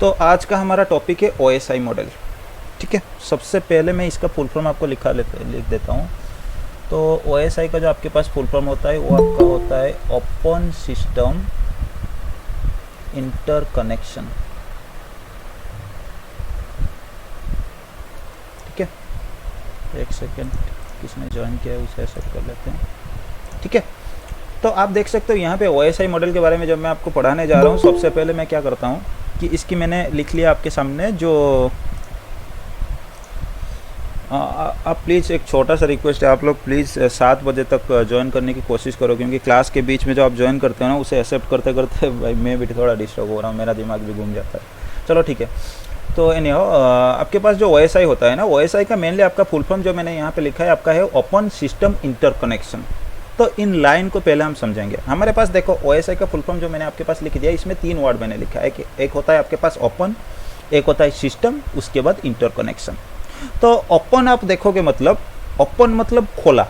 तो आज का हमारा टॉपिक है OSI मॉडल। ठीक है, सबसे पहले मैं इसका फुल फॉर्म आपको लिख देता हूँ। तो OSI का जो आपके पास फुल फॉर्म होता है वो आपका होता है ओपन सिस्टम इंटरकनेक्शन। ठीक है, एक सेकेंड, किसने ज्वाइन किया है उसे एक्सेप्ट कर लेते हैं। ठीक है, तो आप देख सकते हो यहाँ पे OSI मॉडल के बारे में जब मैं आपको पढ़ाने जा रहा हूँ, सबसे पहले मैं क्या करता हूँ कि इसकी मैंने लिख लिया आपके सामने। जो आप प्लीज़, एक छोटा सा रिक्वेस्ट है, आप लोग प्लीज़ 7 बजे तक ज्वाइन करने की कोशिश करो, क्योंकि क्लास के बीच में जो आप ज्वाइन करते हो ना, उसे एक्सेप्ट करते करते भाई मैं भी थोड़ा डिस्टर्ब हो रहा हूँ, मेरा दिमाग भी घूम जाता है। चलो ठीक है, तो एनीहाउ आपके पास जो OSI होता है ना, OSI का मेनली आपका फुल फॉर्म जो मैंने यहाँ पे लिखा है आपका है ओपन सिस्टम इंटरकनेक्शन। तो इन लाइन को पहले हम समझेंगे। हमारे पास देखो OSI का फुल फॉर्म जो मैंने आपके पास लिख दिया, इसमें 3 वर्ड मैंने लिखा है। एक होता है आपके पास ओपन, एक होता है सिस्टम, उसके बाद इंटरकनेक्शन। तो ओपन आप देखोगे मतलब ओपन मतलब खोला।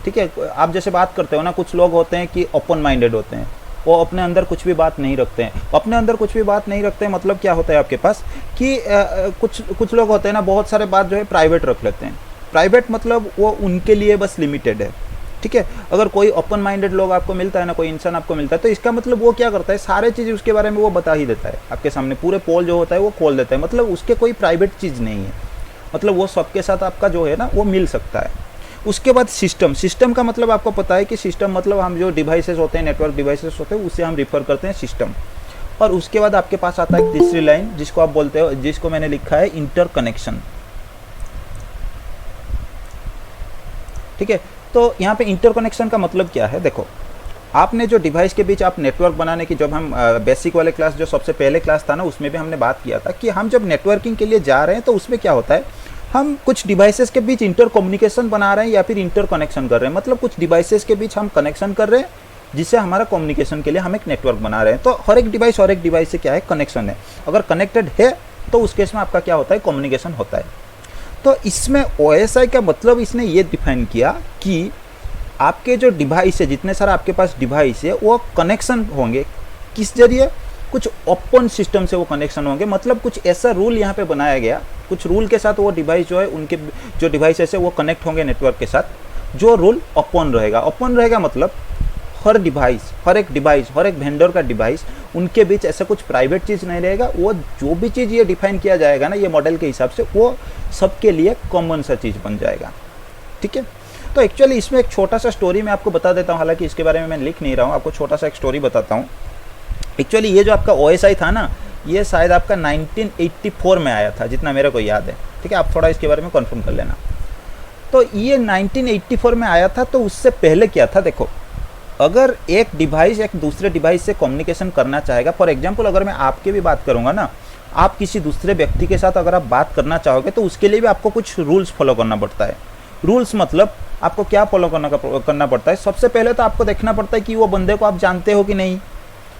ठीक है, आप जैसे बात करते हो ना, कुछ लोग होते हैं कि ओपन माइंडेड होते हैं, वो अपने अंदर कुछ भी बात नहीं रखते हैं। अपने अंदर कुछ भी बात नहीं रखते हैं मतलब क्या होता है आपके पास कि कुछ लोग होते हैं ना, बहुत सारे बात जो है प्राइवेट रख लेते हैं। प्राइवेट मतलब वो उनके लिए बस लिमिटेड है। ठीक है, अगर कोई ओपन माइंडेड लोग आपको मिलता है ना, कोई इंसान आपको मिलता है, तो इसका मतलब वो क्या करता है, सारे चीज़ उसके बारे में वो बता ही देता है आपके सामने। पूरे पोल जो होता है वो खोल देता है, मतलब उसके कोई प्राइवेट चीज़ नहीं है, मतलब वो सबके साथ आपका जो है ना वो मिल सकता है। उसके बाद सिस्टम का मतलब आपको पता है कि सिस्टम मतलब हम जो डिवाइसेस होते हैं, नेटवर्क डिवाइसेस होते हैं, उसे हम रिफर करते हैं सिस्टम। और उसके बाद आपके पास आता है तीसरी लाइन, जिसको आप बोलते हो, जिसको मैंने लिखा है इंटरकनेक्शन। ठीक है, तो यहाँ पे इंटरकनेक्शन का मतलब क्या है, देखो आपने जो डिवाइस के बीच आप नेटवर्क बनाने की, जब हम बेसिक वाले क्लास, जो सबसे पहले क्लास था ना, उसमें भी हमने बात किया था कि हम जब नेटवर्किंग के लिए जा रहे हैं तो उसमें क्या होता है, हम कुछ डिवाइसेस के बीच इंटर कम्युनिकेशन बना रहे हैं या फिर इंटर कनेक्शन कर रहे हैं। मतलब कुछ डिवाइसेस के बीच हम कनेक्शन कर रहे हैं जिससे हमारा कम्युनिकेशन के लिए हम एक नेटवर्क बना रहे हैं। तो हर एक डिवाइस से क्या है, कनेक्शन है। अगर कनेक्टेड है तो उस केस में आपका क्या होता है, कम्युनिकेशन होता है। तो इसमें OSI का मतलब इसने ये डिफाइन किया कि आपके जो डिवाइस है, जितने सारे आपके पास डिवाइस है, वो कनेक्शन होंगे किस जरिए, कुछ ओपन सिस्टम से वो कनेक्शन होंगे। मतलब कुछ ऐसा रूल यहाँ पे बनाया गया, कुछ रूल के साथ वो डिवाइस जो है, उनके जो डिवाइसेस है वो कनेक्ट होंगे नेटवर्क के साथ। जो रूल ओपन रहेगा, ओपन रहेगा मतलब हर एक वेंडर का डिवाइस, उनके बीच ऐसा कुछ प्राइवेट चीज़ नहीं रहेगा। वो जो भी चीज़ ये डिफाइन किया जाएगा ना ये मॉडल के हिसाब से, वो सबके लिए कॉमन सा चीज़ बन जाएगा। ठीक है, तो एक्चुअली इसमें एक छोटा सा स्टोरी मैं आपको बता देता हूँ, हालांकि इसके बारे में मैं लिख नहीं रहा हूँ, आपको छोटा सा एक स्टोरी बताता हूँ। एक्चुअली ये जो आपका OSI था ना, ये शायद आपका 1984 में आया था, जितना मेरे को याद है। ठीक है, आप थोड़ा इसके बारे में कंफर्म कर लेना। तो ये 1984 में आया था। तो उससे पहले क्या था, देखो अगर एक डिवाइस एक दूसरे डिवाइस से कम्युनिकेशन करना चाहेगा, फॉर एग्जांपल अगर मैं आपकी भी बात करूंगा ना, आप किसी दूसरे व्यक्ति के साथ अगर आप बात करना चाहोगे तो उसके लिए भी आपको कुछ रूल्स फॉलो करना पड़ता है। रूल्स मतलब आपको क्या फॉलो करना पड़ता है, सबसे पहले तो आपको देखना पड़ता है कि वो बंदे को आप जानते हो कि नहीं,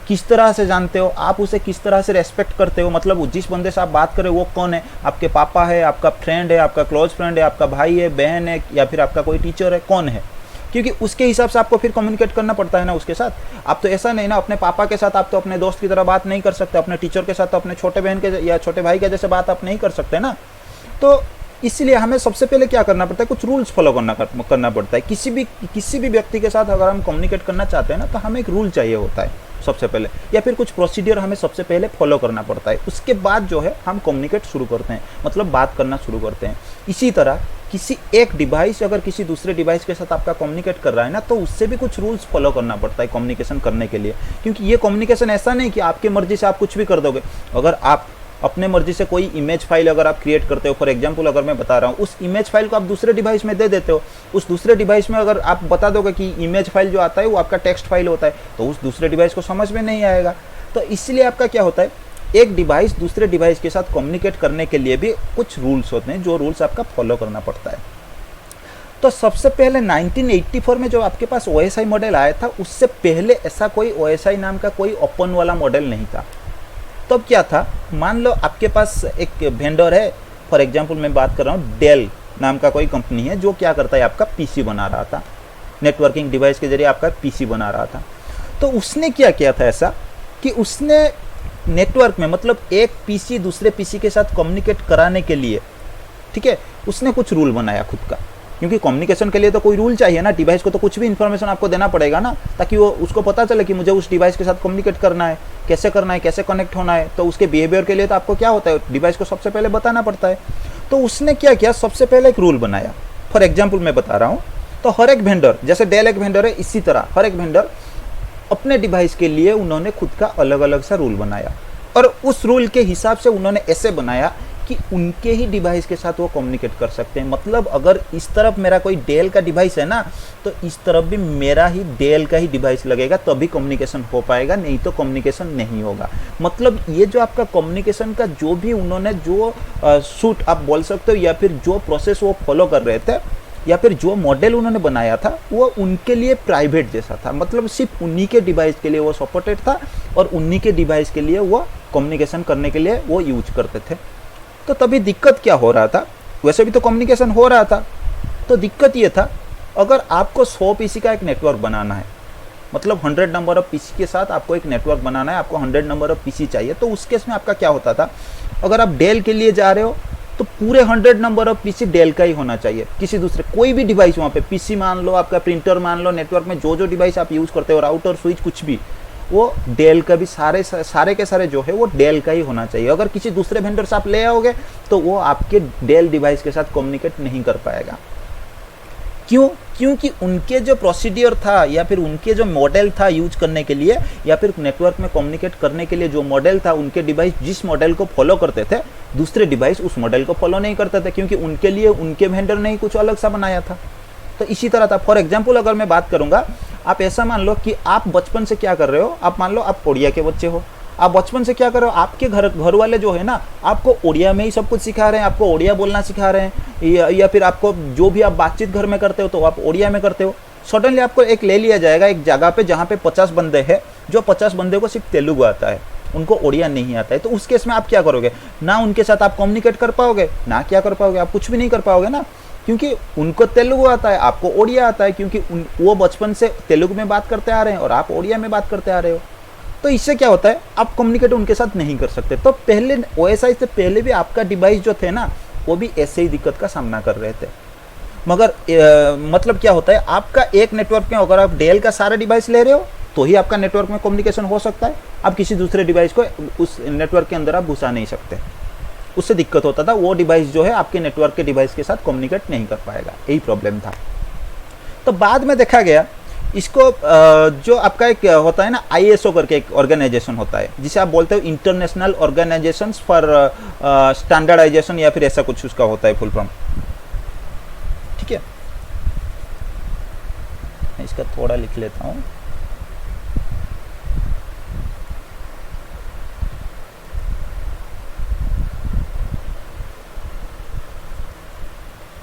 किस तरह से जानते हो, आप उसे किस तरह से रेस्पेक्ट करते हो। मतलब जिस बंदे से आप बात करें वो कौन है, आपके पापा है, आपका फ्रेंड है, आपका क्लोज फ्रेंड है, आपका भाई है, बहन है, या फिर आपका कोई टीचर है, कौन है, क्योंकि उसके हिसाब से आपको फिर कम्युनिकेट करना पड़ता है ना उसके साथ। आप तो ऐसा नहीं ना, अपने पापा के साथ आप तो अपने दोस्त की तरह बात नहीं कर सकते, अपने टीचर के साथ तो अपने छोटे बहन के या छोटे भाई के जैसे बात आप नहीं कर सकते ना। तो इसलिए हमें सबसे पहले क्या करना पड़ता है, कुछ रूल्स फॉलो करना पड़ता है। किसी भी व्यक्ति के साथ अगर हम कम्युनिकेट करना चाहते हैं ना, तो हमें एक रूल चाहिए होता है सबसे पहले, या फिर कुछ प्रोसीडियर हमें सबसे पहले फॉलो करना पड़ता है। उसके बाद जो है हम कम्युनिकेट शुरू करते हैं, मतलब बात करना शुरू करते हैं। इसी तरह किसी एक डिवाइस अगर किसी दूसरे डिवाइस के साथ आपका कम्युनिकेट कर रहा है ना, तो उससे भी कुछ रूल्स फॉलो करना पड़ता है कम्युनिकेशन करने के लिए। क्योंकि ये कम्युनिकेशन ऐसा नहीं कि आपकी मर्जी से आप कुछ भी कर दोगे। अगर आप अपने मर्जी से कोई इमेज फाइल अगर आप क्रिएट करते हो, फॉर एग्जांपल अगर मैं बता रहा हूँ, उस इमेज फाइल को आप दूसरे डिवाइस में दे देते हो, उस दूसरे डिवाइस में अगर आप बता दोगे कि इमेज फाइल जो आता है वो आपका टेक्स्ट फाइल होता है, तो उस दूसरे डिवाइस को समझ में नहीं आएगा। तो इसलिए आपका क्या होता है, एक डिवाइस दूसरे डिवाइस के साथ कम्युनिकेट करने के लिए भी कुछ रूल्स होते हैं, जो रूल्स आपका फॉलो करना पड़ता है। तो सबसे पहले 1984 में जो आपके पास OSI मॉडल आया था, उससे पहले ऐसा कोई OSI नाम का कोई ओपन वाला मॉडल नहीं था। तब क्या था, मान लो आपके पास एक वेंडर है, फॉर एग्जांपल मैं बात कर रहा हूँ, डेल नाम का कोई कंपनी है, जो क्या करता है, आपका PC बना रहा था, नेटवर्किंग डिवाइस के जरिए आपका PC बना रहा था। तो उसने क्या किया था ऐसा कि उसने नेटवर्क में, मतलब एक पीसी दूसरे पीसी के साथ कम्युनिकेट कराने के लिए, ठीक है, उसने कुछ रूल बनाया खुद का। क्योंकि कम्युनिकेशन के लिए तो कोई रूल चाहिए ना, डिवाइस को तो कुछ भी इन्फॉर्मेशन आपको देना पड़ेगा ना, ताकि वो उसको पता चले कि मुझे उस डिवाइस के साथ कम्युनिकेट करना है, कैसे कनेक्ट होना है। तो उसके बिहेवियर के लिए तो आपको क्या होता है, डिवाइस को सबसे पहले बताना पड़ता है। तो उसने क्या किया, सबसे पहले एक रूल बनाया। फॉर एग्जाम्पल मैं बता रहा हूँ, तो हर एक वेंडर, जैसे डेल एक वेंडर है, इसी तरह हर एक वेंडर अपने डिवाइस के लिए उन्होंने खुद का अलग अलग सा रूल बनाया, और उस रूल के हिसाब से उन्होंने ऐसे बनाया कि उनके ही डिवाइस के साथ वो कम्युनिकेट कर सकते हैं। मतलब अगर इस तरफ मेरा कोई डेल का डिवाइस है ना, तो इस तरफ भी मेरा ही डेल का ही डिवाइस लगेगा, तभी कम्युनिकेशन हो पाएगा, नहीं तो कम्युनिकेशन नहीं होगा। मतलब ये जो आपका कम्युनिकेशन का जो भी उन्होंने जो सूट आप बोल सकते हो, या फिर जो प्रोसेस वो फॉलो कर रहे थे, या फिर जो मॉडल उन्होंने बनाया था, वो उनके लिए प्राइवेट जैसा था। मतलब सिर्फ उन्हीं के डिवाइस के लिए वो सपोर्टेड था, और उन्हीं के डिवाइस के लिए वो कम्युनिकेशन करने के लिए वो यूज करते थे। तो तभी दिक्कत क्या हो रहा था, वैसे भी तो कम्युनिकेशन हो रहा था, तो दिक्कत ये था, अगर आपको 100 पीसी का एक नेटवर्क बनाना है, मतलब 100 नंबर ऑफ पीसी के साथ आपको एक नेटवर्क बनाना है, आपको 100 नंबर ऑफ पीसी चाहिए, तो उस केस में आपका क्या होता था, अगर आप डेल के लिए जा रहे हो तो पूरे 100 नंबर ऑफ पीसी डेल का ही होना चाहिए। किसी दूसरे कोई भी डिवाइस वहाँ पे, पीसी मान लो, आपका प्रिंटर मान लो, नेटवर्क में जो जो डिवाइस आप यूज़ करते हो, राउटर, स्विच, कुछ भी, वो डेल का भी सारे के सारे जो है वो डेल का ही होना चाहिए। अगर किसी दूसरे वेंडर से आप ले आओगे तो वो आपके डेल डिवाइस के साथ कम्युनिकेट नहीं कर पाएगा। क्यों? क्योंकि उनके जो प्रोसीडियर था, या फिर उनके जो मॉडल था यूज करने के लिए, या फिर नेटवर्क में कम्युनिकेट करने के लिए जो मॉडल था, उनके डिवाइस जिस मॉडल को फॉलो करते थे, दूसरे डिवाइस उस मॉडल को फॉलो नहीं करते थे, क्योंकि उनके लिए उनके वेंडर ने ही कुछ अलग सा बनाया था। तो इसी तरह था। फॉर एग्जाम्पल अगर मैं बात करूंगा, आप ऐसा मान लो कि आप बचपन से क्या कर रहे हो, आप मान लो आप ओडिया के बच्चे हो, आप बचपन से क्या कर रहे हो, आपके घर वाले जो है ना, आपको ओडिया में ही सब कुछ सिखा रहे हैं, आपको ओडिया बोलना सिखा रहे हैं, या फिर आपको जो भी आप बातचीत घर में करते हो तो आप ओडिया में करते हो। सडनली आपको एक ले लिया जाएगा एक जगह पे जहाँ पे 50 बंदे हैं, जो 50 बंदे को सिर्फ तेलुगु आता है, उनको ओडिया नहीं आता है। तो उस केस में आप क्या करोगे, ना उनके साथ आप कम्युनिकेट कर पाओगे, ना क्या कर पाओगे, आप कुछ भी नहीं कर पाओगे ना, क्योंकि उनको तेलुगु आता है, आपको ओडिया आता है, क्योंकि वो बचपन से तेलुगु में बात करते आ रहे हैं और आप ओडिया में बात करते आ रहे हो। तो इससे क्या होता है, आप कम्युनिकेट उनके साथ नहीं कर सकते। तो पहले ओएसआई से पहले भी आपका डिवाइस जो थे ना, वो भी ऐसे ही दिक्कत का सामना कर रहे थे। मगर मतलब क्या होता है, आपका एक नेटवर्क में अगर आप डेल का सारा डिवाइस ले रहे हो तो ही आपका नेटवर्क में कम्युनिकेशन हो सकता है। आप किसी दूसरे डिवाइस को उस नेटवर्क के अंदर आप घुसा नहीं सकते, उससे दिक्कत होता था। वो डिवाइस जो है आपके नेटवर्क के डिवाइस के साथ कम्युनिकेट नहीं कर पाएगा, यही प्रॉब्लम था। तो बाद में देखा गया इसको जो आपका एक होता है ना, आईएसओ करके एक ऑर्गेनाइजेशन होता है, जिसे आप बोलते हो इंटरनेशनल ऑर्गेनाइजेशंस फॉर स्टैंडर्डाइजेशन, या फिर ऐसा कुछ उसका होता है फुल फॉर्म। ठीक है, मैं इसका थोड़ा लिख लेता हूँ।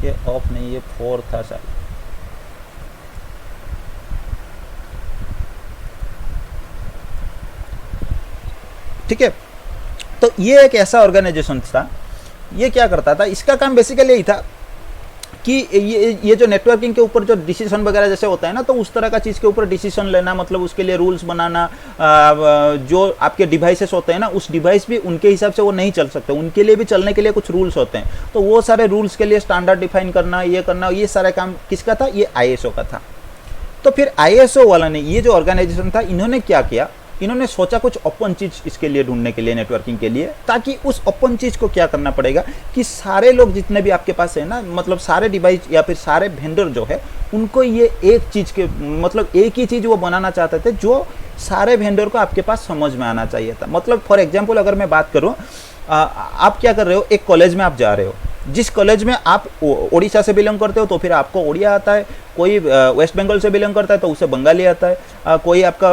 ये ऑफ नहीं, ये 4 था शायद। ठीक है, तो ये एक ऐसा ऑर्गेनाइजेशन था, ये क्या करता था, इसका काम बेसिकली यही था कि ये जो नेटवर्किंग के ऊपर जो डिसीजन वगैरह जैसे होता है ना, तो उस तरह का चीज़ के ऊपर डिसीजन लेना, मतलब उसके लिए रूल्स बनाना। जो आपके डिवाइसेस होते हैं ना, उस डिवाइस भी उनके हिसाब से वो नहीं चल सकते, उनके लिए भी चलने के लिए कुछ रूल्स होते हैं। तो वो सारे रूल्स के लिए स्टैंडर्ड डिफाइन करना, ये करना, ये सारा काम किसका था, ये आईएसओ का था। तो फिर आईएसओ वाला ने, ये जो ऑर्गेनाइजेशन था, इन्होंने क्या किया, इन्होंने सोचा कुछ ओपन चीज इसके लिए ढूंढने के लिए, नेटवर्किंग के लिए, ताकि उस ओपन चीज को क्या करना पड़ेगा कि सारे लोग जितने भी आपके पास है ना, मतलब सारे डिवाइस या फिर सारे वेंडर जो है, उनको ये एक चीज के, मतलब एक ही चीज वो बनाना चाहते थे जो सारे वेंडर को आपके पास समझ में आना चाहिए था। मतलब फॉर एग्जाम्पल अगर मैं बात करूँ, आप क्या कर रहे हो, एक कॉलेज में आप जा रहे हो, जिस कॉलेज में आप ओडिशा से बिलोंग करते हो तो फिर आपको ओडिया आता है, कोई वेस्ट बंगाल से बिलोंग करता है तो उसे बंगाली आता है, कोई आपका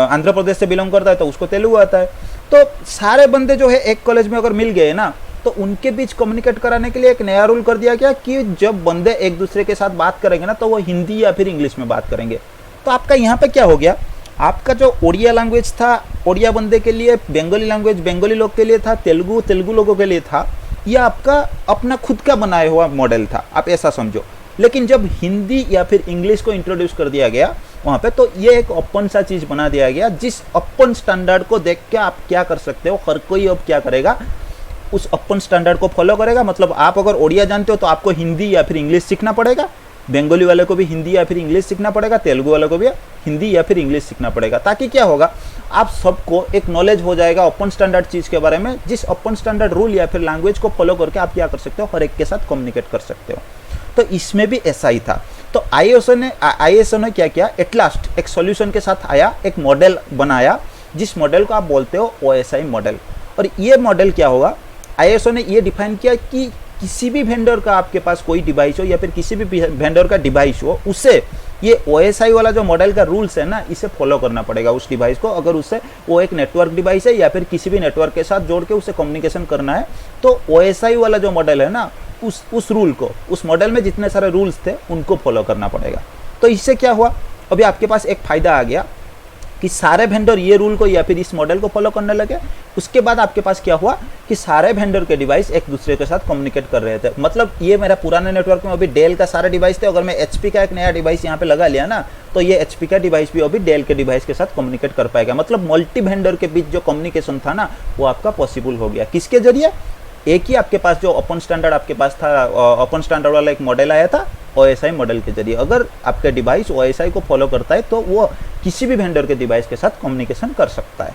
आंध्र प्रदेश से बिलोंग करता है तो उसको तेलुगु आता है। तो सारे बंदे जो है एक कॉलेज में अगर मिल गए ना, तो उनके बीच कम्युनिकेट कराने के लिए एक नया रूल कर दिया गया कि जब बंदे एक दूसरे के साथ बात करेंगे ना, तो वो हिंदी या फिर इंग्लिश में बात करेंगे। तो आपका यहाँ पे क्या हो गया, आपका जो ओडिया लैंग्वेज था ओडिया बंदे के लिए, बंगाली लैंग्वेज बंगाली लोग के लिए था, तेलुगु लोगों के लिए था, यह आपका अपना खुद का बनाया हुआ मॉडल था, आप ऐसा समझो। लेकिन जब हिंदी या फिर इंग्लिश को इंट्रोड्यूस कर दिया गया, वहाँ पे। तो ये एक ओपन सा चीज़ बना दिया गया, जिस ओपन स्टैंडर्ड को देख के आप क्या कर सकते हो, हर कोई अब क्या करेगा, उस ओपन स्टैंडर्ड को फॉलो करेगा। मतलब आप अगर ओडिया जानते हो तो आपको हिंदी या फिर इंग्लिश सीखना पड़ेगा, बंगाली वाले को भी हिंदी या फिर इंग्लिश सीखना पड़ेगा, तेलुगु वाले को भी हिंदी या फिर इंग्लिश सीखना पड़ेगा, ताकि क्या होगा, आप सबको एक नॉलेज हो जाएगा ओपन स्टैंडर्ड चीज़ के बारे में, जिस ओपन स्टैंडर्ड रूल या फिर लैंग्वेज को फॉलो करके आप क्या कर सकते हो, हर एक के साथ कम्युनिकेट कर सकते हो। तो इसमें भी ऐसा ही था। तो आईएसओ ने क्या किया, एट लास्ट एक सॉल्यूशन के साथ आया, एक मॉडल बनाया, जिस मॉडल को आप बोलते हो ओएसआई मॉडल। और ये मॉडल क्या होगा, आईएसओ ने ये डिफाइन किया कि किसी भी वेंडर का आपके पास कोई डिवाइस हो या फिर किसी भी वेंडर का डिवाइस हो, उसे ये ओएसआई वाला जो मॉडल का रूल्स है ना, इसे फॉलो करना पड़ेगा उस डिवाइस को। अगर उससे वो एक नेटवर्क डिवाइस है या फिर किसी भी नेटवर्क के साथ जोड़ के उसे कम्युनिकेशन करना है, तो ओएसआई वाला जो मॉडल है ना, उस रूल को, उस मॉडल में जितने सारे रूल्स थे उनको फॉलो करना पड़ेगा। तो इससे क्या हुआ, अभी आपके पास एक फायदा आ गया कि सारे वेंडर ये रूल को या फिर इस मॉडल को फॉलो करने लगे। उसके बाद आपके पास क्या हुआ कि सारे वेंडर के डिवाइस एक दूसरे के साथ कम्युनिकेट कर रहे थे। मतलब ये मेरा पुराने नेटवर्क में अभी डेल का सारे डिवाइस थे, अगर मैं एचपी का एक नया डिवाइस यहाँ पे लगा लिया ना, तो ये एचपी का डिवाइस भी अभी डेल के डिवाइस के साथ कम्युनिकेट कर पाएगा। मतलब मल्टी वेंडर के बीच जो कम्युनिकेशन था ना, वो आपका पॉसिबल हो गया। किसके जरिए, एक ही आपके पास जो ओपन स्टैंडर्ड आपके पास था, ओपन स्टैंडर्ड वाला एक मॉडल आया था ओएसआई मॉडल के जरिए। अगर आपका डिवाइस ओएसआई को फॉलो करता है तो वो किसी भी वेंडर के डिवाइस के साथ कम्युनिकेशन कर सकता है।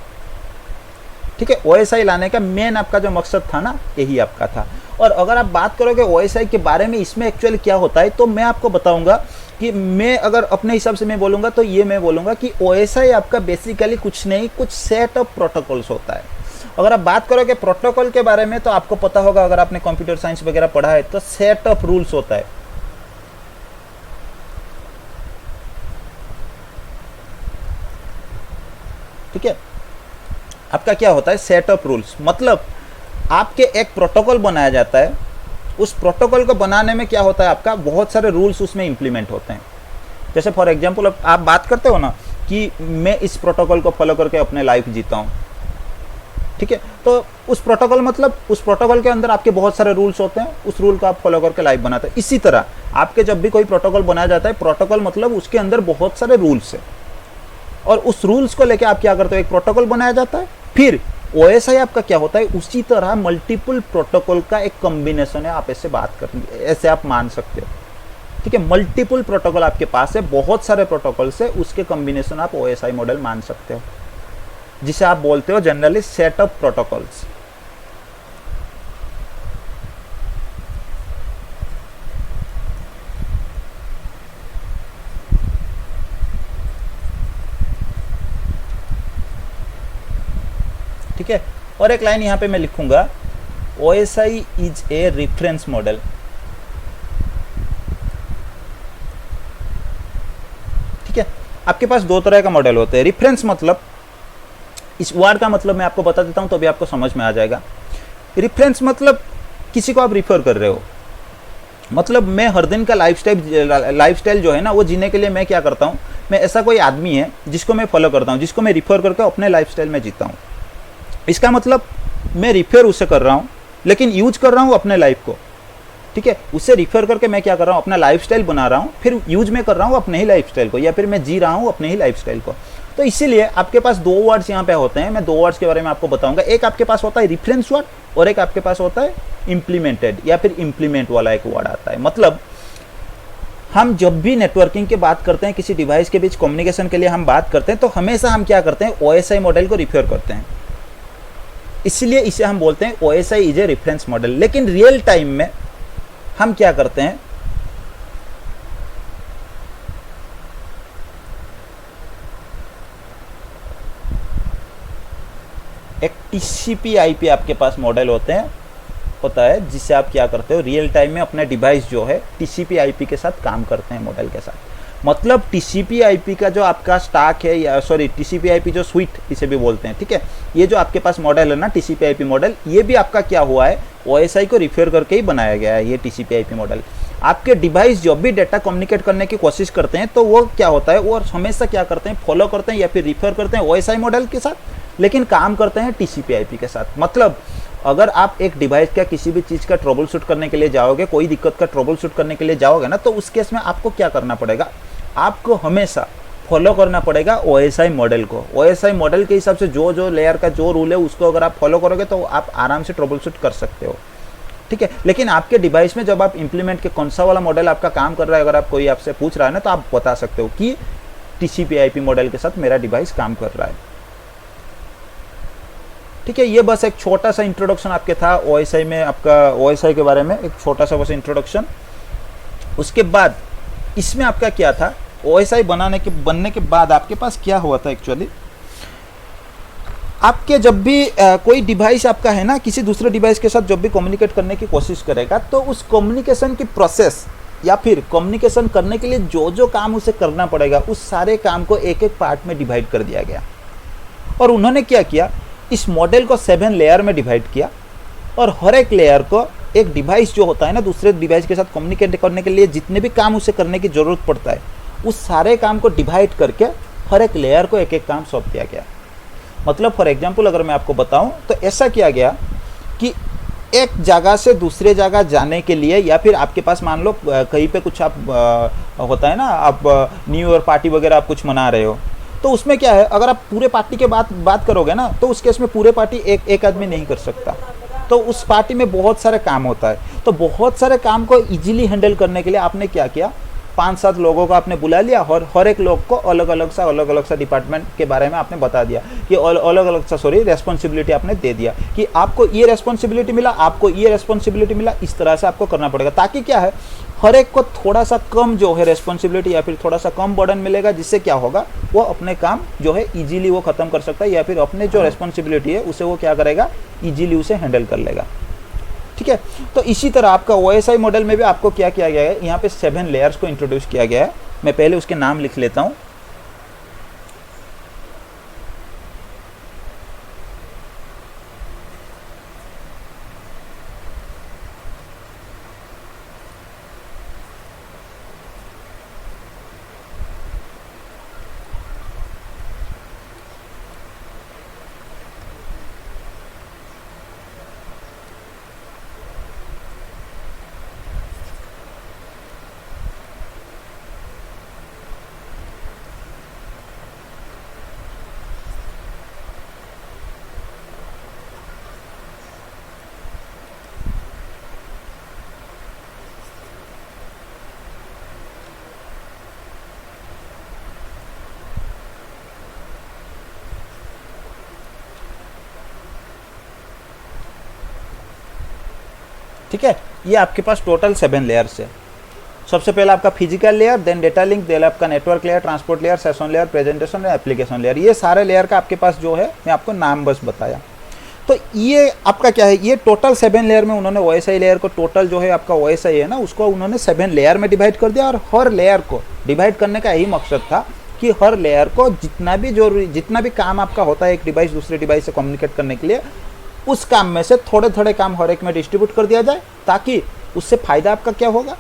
ठीक है, ओएसआई लाने का मेन आपका जो मकसद था ना, यही आपका था। और अगर आप बात करोगे ओएसआई के बारे में, इसमें एक्चुअली क्या होता है, तो मैं आपको बताऊंगा कि मैं अगर अपने हिसाब से मैं बोलूंगा तो ये मैं बोलूंगा कि ओएसआई आपका बेसिकली कुछ नहीं, कुछ सेट ऑफ प्रोटोकॉल्स होता है। अगर आप बात करोगे प्रोटोकॉल के बारे में, तो आपको पता होगा, अगर आपने कंप्यूटर साइंस वगैरह पढ़ा है, तो सेट ऑफ रूल्स होता है। ठीक है, आपका क्या होता है, सेट ऑफ रूल्स। मतलब आपके एक प्रोटोकॉल बनाया जाता है, उस प्रोटोकॉल को बनाने में क्या होता है, आपका बहुत सारे रूल्स उसमें इंप्लीमेंट होते हैं। जैसे फॉर एग्जांपल आप बात करते हो ना कि मैं इस प्रोटोकॉल को फॉलो करके अपने लाइफ जीता हूँ। ठीक है, तो उस प्रोटोकॉल, मतलब उस प्रोटोकॉल के अंदर आपके बहुत सारे रूल्स होते हैं, उस रूल को आप फॉलो करके लाइफ बनाते हैं। इसी तरह आपके जब भी कोई प्रोटोकॉल बनाया जाता है, प्रोटोकॉल मतलब उसके अंदर बहुत सारे रूल्स है, और उस रूल्स को लेके आप क्या करते हो, एक प्रोटोकॉल बनाया जाता है। फिर ओएसआई आपका क्या होता है, उसी तरह मल्टीपल प्रोटोकॉल का एक कॉम्बिनेशन है। आप ऐसे बात करेंगे, ऐसे आप मान सकते हो। ठीक है, मल्टीपल प्रोटोकॉल आपके पास है, बहुत सारे प्रोटोकॉल से, उसके कॉम्बिनेशन आप ओएसआई मॉडल मान सकते हो, जिसे आप बोलते हो जनरली सेट ऑफ प्रोटोकॉल्स। ठीक है, और एक लाइन यहां पे मैं लिखूंगा, OSI is a reference model. ठीक है, आपके पास दो तरह का मॉडल होते हैं। रेफरेंस मतलब, इस वर्ड का मतलब मैं आपको बता देता हूं तो अभी आपको समझ में आ जाएगा। रेफरेंस मतलब किसी को आप रिफर कर रहे हो। मतलब मैं हर दिन का लाइफस्टाइल जो है ना, वो जीने के लिए मैं क्या करता हूं, मैं ऐसा कोई आदमी है जिसको मैं फॉलो करता हूं, जिसको मैं रिफर करके अपने लाइफस्टाइल में जीता हूं। इसका मतलब मैं रिफर उसे कर रहा हूं, लेकिन यूज कर रहा हूं अपने लाइफ को। ठीक है, उससे रिफर करके मैं क्या कर रहा हूं, अपना लाइफस्टाइल बना रहा हूं, फिर यूज में कर रहा हूं अपने ही लाइफस्टाइल को, या फिर मैं जी रहा हूं अपने ही लाइफस्टाइल को। तो इसीलिए आपके पास दो वर्ड्स यहाँ पे होते हैं, मैं दो वर्ड्स के बारे में आपको बताऊंगा। एक आपके पास होता है रेफरेंस वर्ड, और एक आपके पास होता है इंप्लीमेंटेड या फिर इंप्लीमेंट वाला एक वर्ड आता है। मतलब हम जब भी नेटवर्किंग की बात करते हैं, किसी डिवाइस के बीच कम्युनिकेशन के लिए हम बात करते हैं, तो हमेशा हम क्या करते हैं, ओएसआई मॉडल को रिफर करते हैं। इसलिए इसे हम बोलते हैं OSI is a reference model. लेकिन रियल टाइम में हम क्या करते हैं, एक टीसीपी आईपी आपके पास मॉडल होता है, जिससे आप क्या करते हो, रियल टाइम में अपने डिवाइस जो है टीसीपी आईपी के साथ काम करते हैं, मॉडल के साथ। मतलब टीसीपी आईपी का जो आपका स्टैक है, या सॉरी टीसीपी आईपी जो स्विट इसे भी बोलते हैं। ठीक है, ये जो आपके पास मॉडल है ना, टीसीपी आईपी मॉडल, ये भी आपका क्या हुआ है, ओएसआई को रिफर करके ही बनाया गया है। ये टीसीपी आईपी मॉडल आपके डिवाइस जब भी डेटा कम्युनिकेट करने की कोशिश करते हैं, तो वो क्या होता है, वो हमेशा क्या करते हैं, फॉलो करते हैं या फिर रिफर करते हैं ओएसआई मॉडल के साथ, लेकिन काम करते हैं टीसीपी आईपी के साथ। मतलब अगर आप एक डिवाइस का किसी भी चीज़ का ट्रबल शूट करने के लिए जाओगे, कोई दिक्कत का ट्रबल शूट करने के लिए जाओगे ना, तो उस केस में आपको क्या करना पड़ेगा, आपको हमेशा फॉलो करना पड़ेगा OSI मॉडल को। OSI मॉडल के हिसाब से जो जो लेयर का जो रूल है उसको अगर आप फॉलो करोगे तो आप आराम से ट्रबल शूट कर सकते हो, ठीक है। लेकिन आपके डिवाइस में जब आप इंप्लीमेंट के कौन सा वाला मॉडल आपका काम कर रहा है, अगर आप कोई आपसे पूछ रहा है ना, तो आप बता सकते हो कि TCP/IP मॉडल के साथ मेरा डिवाइस काम कर रहा है, ठीक है। ये बस एक छोटा सा इंट्रोडक्शन आपके था OSI में, आपका OSI के बारे में एक छोटा सा बस इंट्रोडक्शन। उसके बाद इसमें आपका क्या था, OSI बनने के बाद आपके पास क्या हुआ था एक्चुअली, आपके जब भी कोई डिवाइस आपका है ना किसी दूसरे डिवाइस के साथ जब भी कम्युनिकेट करने की कोशिश करेगा, तो उस कम्युनिकेशन की प्रोसेस या फिर कम्युनिकेशन करने के लिए जो जो काम उसे करना पड़ेगा उस सारे काम को एक एक पार्ट में डिवाइड कर दिया गया। और उन्होंने क्या किया, इस मॉडल को 7 लेयर में डिवाइड किया और हर एक लेयर को एक डिवाइस जो होता है ना दूसरे डिवाइस के साथ कम्युनिकेट करने के लिए जितने भी काम उसे करने की ज़रूरत पड़ता है उस सारे काम को डिवाइड करके हर एक लेयर को एक एक काम सौंप दिया गया। मतलब फॉर एग्जांपल अगर मैं आपको बताऊं तो ऐसा किया गया कि एक जगह से दूसरे जगह जाने के लिए या फिर आपके पास मान लो कहीं पे कुछ आप होता है ना, आप न्यू ईयर पार्टी वगैरह आप कुछ मना रहे हो, तो उसमें क्या है, अगर आप पूरे पार्टी के बात करोगे ना तो उस केस में पूरे पार्टी एक आदमी नहीं कर सकता, तो उस पार्टी में बहुत सारे काम होता है। तो बहुत सारे काम को इजीली हैंडल करने के लिए आपने क्या किया, 5-7 लोगों को आपने बुला लिया और हर एक लोग को अलग अलग सा डिपार्टमेंट के बारे में आपने बता दिया कि अलग अलग सा रेस्पॉन्सिबिलिटी आपने दे दिया कि आपको ये रेस्पॉन्सिबिलिटी मिला, आपको ये रेस्पॉन्सिबिलिटी मिला, इस तरह से आपको करना पड़ेगा, ताकि क्या है हर एक को थोड़ा सा कम जो है रेस्पॉन्सिबिलिटी या फिर थोड़ा सा कम बर्डन मिलेगा, जिससे क्या होगा वो अपने काम जो है इजीली वो खत्म कर सकता है या फिर अपने जो रेस्पॉन्सिबिलिटी है उसे वो क्या करेगा, इजीली उसे हैंडल कर लेगा, ठीक है। तो इसी तरह आपका OSI मॉडल में भी आपको क्या किया गया है, यहाँ पे 7 लेयर्स को इंट्रोड्यूस किया गया है। मैं पहले उसके नाम लिख लेता हूँ। ठीक है, ये आपके पास टोटल 7 लेयर्स है। सबसे पहले आपका physical layer, then data link, then आपका network layer, transport layer, session layer, presentation और एप्लीकेशन लेयर। ये सारे लेयर का आपके पास जो है मैं आपको नाम बस बताया। तो ये आपका क्या है, ये टोटल 7 लेयर में उन्होंने OSI लेयर को टोटल जो है आपका OSI है ना उसको उन्होंने 7 लेयर में डिवाइड कर दिया। और हर लेयर को डिवाइड करने का यही मकसद था कि हर लेयर को जितना भी काम आपका होता है एक डिवाइस दूसरे डिवाइस से कम्युनिकेट करने के लिए, उस काम में से थोड़े थोड़े काम हर एक में डिस्ट्रीब्यूट कर दिया जाए, ताकि उससे फ़ायदा आपका क्या होगा,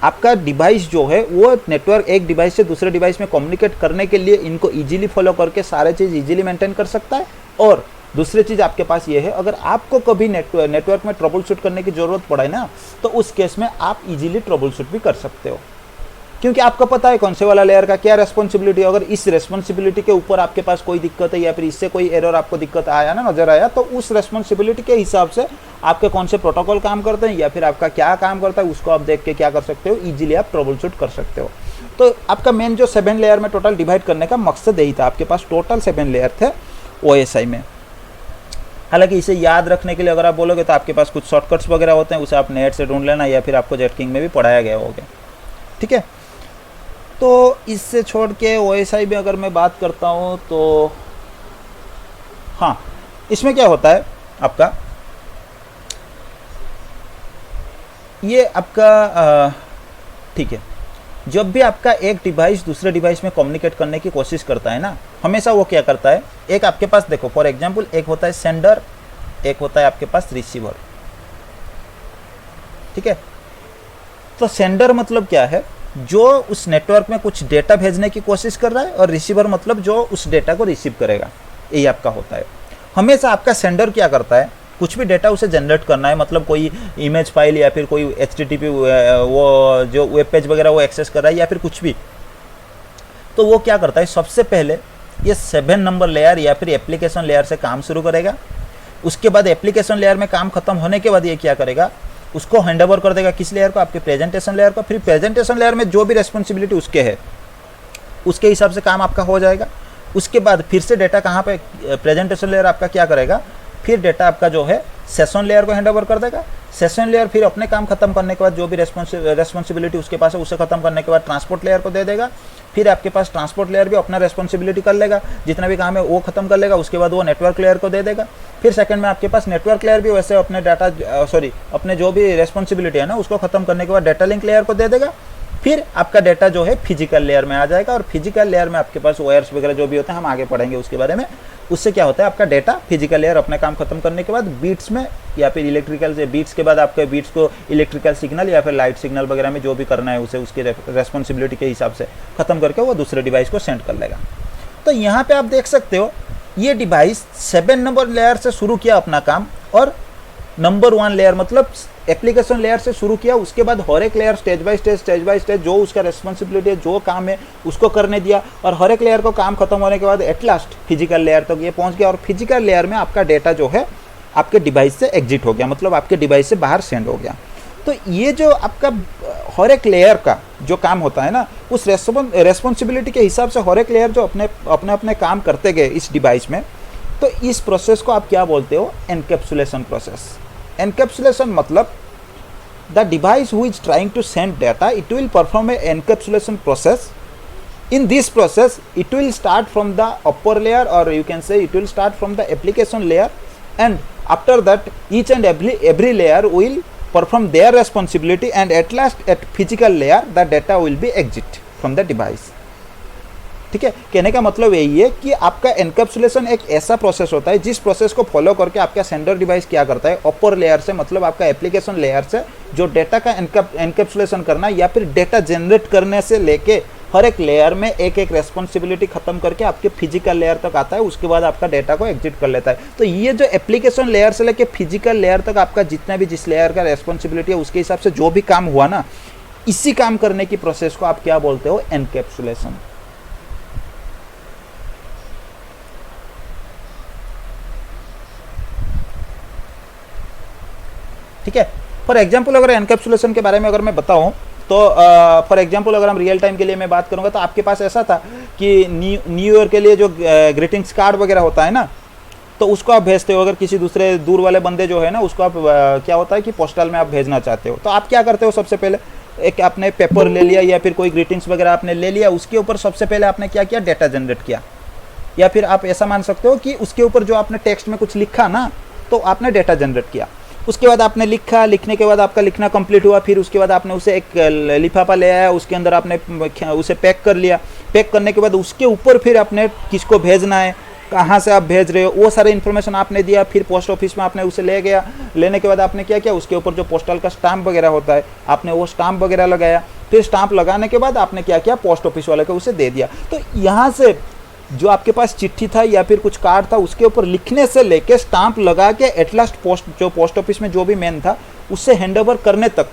आपका डिवाइस जो है वो नेटवर्क एक डिवाइस से दूसरे डिवाइस में कम्युनिकेट करने के लिए इनको इजीली फॉलो करके सारे चीज़ इजीली मेंटेन कर सकता है। और दूसरी चीज़ आपके पास ये है, अगर आपको कभी नेटवर्क में ट्रबल शूट करने की ज़रूरत पड़े ना, तो उस केस में आप इजीली ट्रबल शूट भी कर सकते हो, क्योंकि आपको पता है कौन से वाला लेयर का क्या रेस्पॉन्सिबिलिटी है। अगर इस रेस्पॉन्सिबिलिटी के ऊपर आपके पास कोई दिक्कत है या फिर इससे कोई एरर आपको दिक्कत आया ना नजर आया, तो उस रेस्पॉन्सिबिलिटी के हिसाब से आपके कौन से प्रोटोकॉल काम करते हैं या फिर आपका क्या काम करता है उसको आप देख के क्या कर सकते हो, इजीली आप ट्रबल शूट कर सकते हो। तो आपका मेन जो 7 लेयर में टोटल डिवाइड करने का मकसद यही था। आपके पास टोटल 7 लेयर थे OSI में। हालांकि इसे याद रखने के लिए अगर आप बोलोगे तो आपके पास कुछ शॉर्टकट्स वगैरह होते हैं, उसे आप नेट से ढूंढ लेना या फिर आपको जेटकिंग में भी पढ़ाया गया होगा, ठीक है। तो इससे छोड़ के OSI में अगर मैं बात करता हूँ तो हाँ, इसमें क्या होता है आपका, ये आपका ठीक है, जब भी आपका एक डिवाइस दूसरे डिवाइस में कम्युनिकेट करने की कोशिश करता है ना, हमेशा वो क्या करता है, एक आपके पास देखो फॉर एग्जांपल एक होता है सेंडर, एक होता है आपके पास रिसीवर, ठीक है। तो सेंडर मतलब क्या है, जो उस नेटवर्क में कुछ डेटा भेजने की कोशिश कर रहा है, और रिसीवर मतलब जो उस डेटा को रिसीव करेगा, यही आपका होता है। हमेशा आपका सेंडर क्या करता है, कुछ भी डेटा उसे जनरेट करना है, मतलब कोई इमेज फाइल या फिर कोई HTTP वो जो वेब पेज वगैरह वो एक्सेस कर रहा है या फिर कुछ भी, तो वो क्या करता है, सबसे पहले ये 7 नंबर लेयर या फिर एप्लीकेशन लेयर से काम शुरू करेगा। उसके बाद एप्लीकेशन लेयर में काम खत्म होने के बाद ये क्या करेगा, उसको हैंड ओवर कर देगा किस लेयर को, आपके प्रेजेंटेशन लेयर को। फिर प्रेजेंटेशन लेयर में जो भी रेस्पॉन्सिबिलिटी उसके है उसके हिसाब से काम आपका हो जाएगा। उसके बाद फिर से डेटा कहाँ पे, प्रेजेंटेशन लेयर आपका क्या करेगा, फिर डेटा आपका जो है सेशन लेयर को हैंड ओवर कर देगा। सेशन लेयर फिर अपने काम खत्म करने के बाद जो भी रेस्पॉन्सिबिलिटी उसके पास है उसे खत्म करने के बाद ट्रांसपोर्ट लेयर को दे देगा। फिर आपके पास ट्रांसपोर्ट लेयर भी अपना रेस्पॉन्सिबिलिटी कर लेगा, जितना भी काम है वो खत्म कर लेगा। उसके बाद वो नेटवर्क लेयर को दे देगा। फिर सेकंड में आपके पास नेटवर्क लेयर भी वैसे अपने डाटा अपने जो भी रेस्पॉन्सिबिलिटी है ना उसको खत्म करने के बाद डेटा लिंक लेयर को दे देगा। फिर आपका डेटा जो है फिजिकल लेयर में आ जाएगा, और फिजिकल लेयर में आपके पास वायर्स वगैरह जो भी होते हैं हम आगे पढ़ेंगे उसके बारे में। उससे क्या होता है, आपका डेटा फिजिकल लेयर अपने काम खत्म करने के बाद बीट्स में या फिर इलेक्ट्रिकल से, बीट्स के बाद आपके बीट्स को इलेक्ट्रिकल सिग्नल या फिर लाइट सिग्नल वगैरह में जो भी करना है उसे उसकी रेस्पॉन्सिबिलिटी के हिसाब से खत्म करके वो दूसरे डिवाइस को सेंड कर लेगा। तो यहाँ पे आप देख सकते हो ये डिवाइस 7 नंबर लेयर से शुरू किया अपना काम, और नंबर 1 लेयर मतलब एप्लीकेशन लेयर से शुरू किया। उसके बाद हर एक लेयर स्टेज बाय स्टेज जो उसका रेस्पॉन्सिबिलिटी है, जो काम है उसको करने दिया, और हर एक लेयर को काम खत्म होने के बाद एट लास्ट फिजिकल लेयर तक ये पहुंच गया। और फिजिकल लेयर में आपका डेटा जो है आपके डिवाइस से एग्जिट हो गया, मतलब आपके डिवाइस से बाहर सेंड हो गया। तो ये जो आपका हर एक लेयर का जो काम होता है ना, उस रेस्पॉन्सिबिलिटी के हिसाब से हर एक लेयर जो अपने अपने काम करते गए इस डिवाइस में, तो इस प्रोसेस को आप क्या बोलते हो, एनकैप्सुलेशन प्रोसेस। एनकैप्सुलेशन मतलब the device who is trying to send data, it will perform a encapsulation process. In this process it will start from the upper layer, or you can say it will start from the application layer, and after that each and every layer will perform their responsibility, and at last at physical layer the data will be exit from the device. ठीक है, कहने का मतलब यही है कि आपका encapsulation एक ऐसा प्रोसेस होता है जिस प्रोसेस को फॉलो करके आपका सेंडर डिवाइस क्या करता है, अपर लेयर से मतलब आपका एप्लीकेशन लेयर से जो डेटा का एनकैप्सुलेशन करना या फिर डेटा जनरेट करने से लेके हर एक लेयर में एक एक रेस्पॉन्सिबिलिटी खत्म करके आपके फिजिकल लेयर तक आता है। उसके बाद आपका डेटा को एग्जिट कर लेता है। तो ये जो एप्लीकेशन लेयर से लेके फिजिकल लेयर तक आपका जितना भी जिस लेयर का रेस्पॉन्सिबिलिटी है उसके हिसाब से जो भी काम हुआ ना, इसी काम करने की प्रोसेस को आप क्या बोलते हो, एनकैप्सुलेशन। ठीक है, फॉर एग्जाम्पल अगर एनकैप्सुलेशन के बारे में अगर मैं बताऊं तो फॉर एग्जाम्पल अगर हम रियल टाइम के लिए मैं बात करूंगा तो आपके पास ऐसा था कि न्यू ईयर के लिए जो ग्रीटिंग्स कार्ड वगैरह होता है ना, तो उसको आप भेजते हो। अगर किसी दूसरे दूर वाले बंदे जो है ना उसको आप क्या होता है कि पोस्टल में आप भेजना चाहते हो, तो आप क्या करते हो, सबसे पहले एक आपने पेपर ले लिया या फिर कोई ग्रीटिंग्स वगैरह आपने ले लिया, उसके ऊपर सबसे पहले आपने क्या किया, डेटा जनरेट किया। या फिर आप ऐसा मान सकते हो कि उसके ऊपर जो आपने टेक्स्ट में कुछ लिखा ना, तो आपने डेटा जनरेट किया। उसके बाद आपने लिखा, लिखने के बाद आपका लिखना कंप्लीट हुआ, फिर उसके बाद आपने उसे एक लिफाफा ले आया, उसके अंदर आपने उसे पैक कर लिया। पैक करने के बाद उसके ऊपर फिर आपने किसको भेजना है, कहाँ से आप भेज रहे हो, वो सारे इन्फॉर्मेशन आपने दिया। फिर पोस्ट ऑफिस में आपने उसे ले गया। लेने के बाद आपने क्या किया, उसके ऊपर जो पोस्टल का स्टाम्प वगैरह होता है आपने वो स्टाम्प वगैरह लगाया। फिर स्टाम्प लगाने के बाद आपने क्या किया, पोस्ट ऑफिस वाले को उसे दे दिया। तो यहाँ से जो आपके पास चिट्ठी था या फिर कुछ कार्ड था उसके ऊपर लिखने से लेके स्टाम्प लगा के एट लास्ट पोस्ट ऑफिस में जो भी मैन था उससे हैंडओवर करने तक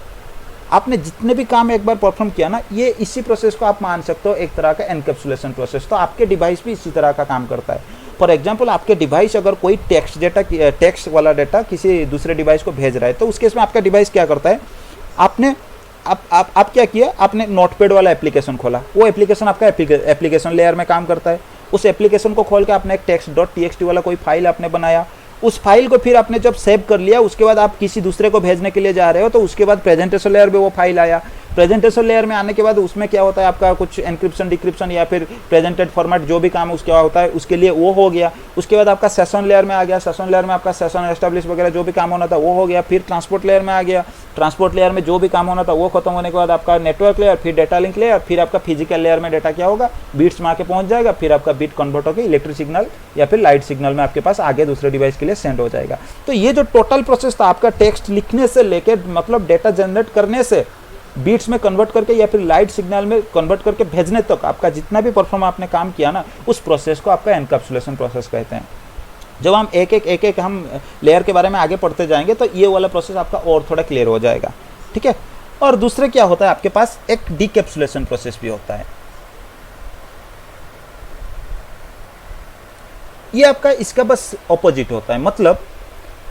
आपने जितने भी काम एक बार परफॉर्म किया ना, ये इसी प्रोसेस को आप मान सकते हो एक तरह का एनकैप्सुलेशन प्रोसेस। तो आपके डिवाइस भी इसी तरह का काम करता है। फॉर एग्जांपल आपके डिवाइस अगर कोई टेक्स्ट वाला डेटा किसी दूसरे डिवाइस को भेज रहा है, तो उस केस में आपका डिवाइस क्या करता है, आपने आप क्या किया, आपने नोटपैड वाला एप्लीकेशन खोला। वो एप्लीकेशन आपका एप्लीकेशन लेयर में काम करता है। उस एप्लीकेशन को खोल के आपने एक text.txt वाला कोई फाइल आपने बनाया। उस फाइल को फिर आपने जब सेव कर लिया, उसके बाद आप किसी दूसरे को भेजने के लिए जा रहे हो, तो उसके बाद प्रेजेंटेशन लेयर में वो फाइल आया। प्रेजेंटेशन लेयर में आने के बाद उसमें क्या होता है, आपका कुछ एनक्रिप्शन डिक्रिप्शन या फिर प्रेजेंटेड फॉर्मेट जो भी काम उसका होता है उसके लिए वो हो गया। उसके बाद आपका सेशन लेयर में आ गया। सेशन लेयर में आपका सेशन एस्टेब्लिश वगैरह जो भी काम होना था वो हो गया। फिर ट्रांसपोर्ट लेयर में आ गया। ट्रांसपोर्ट लेयर में जो भी काम होना था वो खत्म होने के बाद आपका नेटवर्क लेयर, फिर डेटा लिंक लेयर, फिर आपका फिजिकल लेयर में डेटा क्या होगा, बीट्स में आके पहुंच जाएगा। फिर आपका बीट कन्वर्ट होकर इलेक्ट्रिक सिग्नल या फिर लाइट सिग्नल में आपके पास आगे दूसरे डिवाइस के लिए सेंड हो जाएगा। तो ये जो टोटल प्रोसेस था आपका टेक्स्ट लिखने से लेके मतलब डेटा जनरेट करने से बीट्स में कन्वर्ट करके या फिर लाइट सिग्नल में कन्वर्ट करके भेजने तक आपका जितना भी परफॉर्म आपने काम किया ना, उस प्रोसेस को आपका एनकैप्सुलेशन प्रोसेस कहते हैं। जब हम एक एक हम लेयर के बारे में आगे पढ़ते जाएंगे तो ये वाला प्रोसेस आपका और थोड़ा क्लियर हो जाएगा। ठीक है, और दूसरे क्या होता है आपके पास एक डीकैप्सुलेशन प्रोसेस भी होता है। ये आपका इसका बस ऑपोजिट होता है। मतलब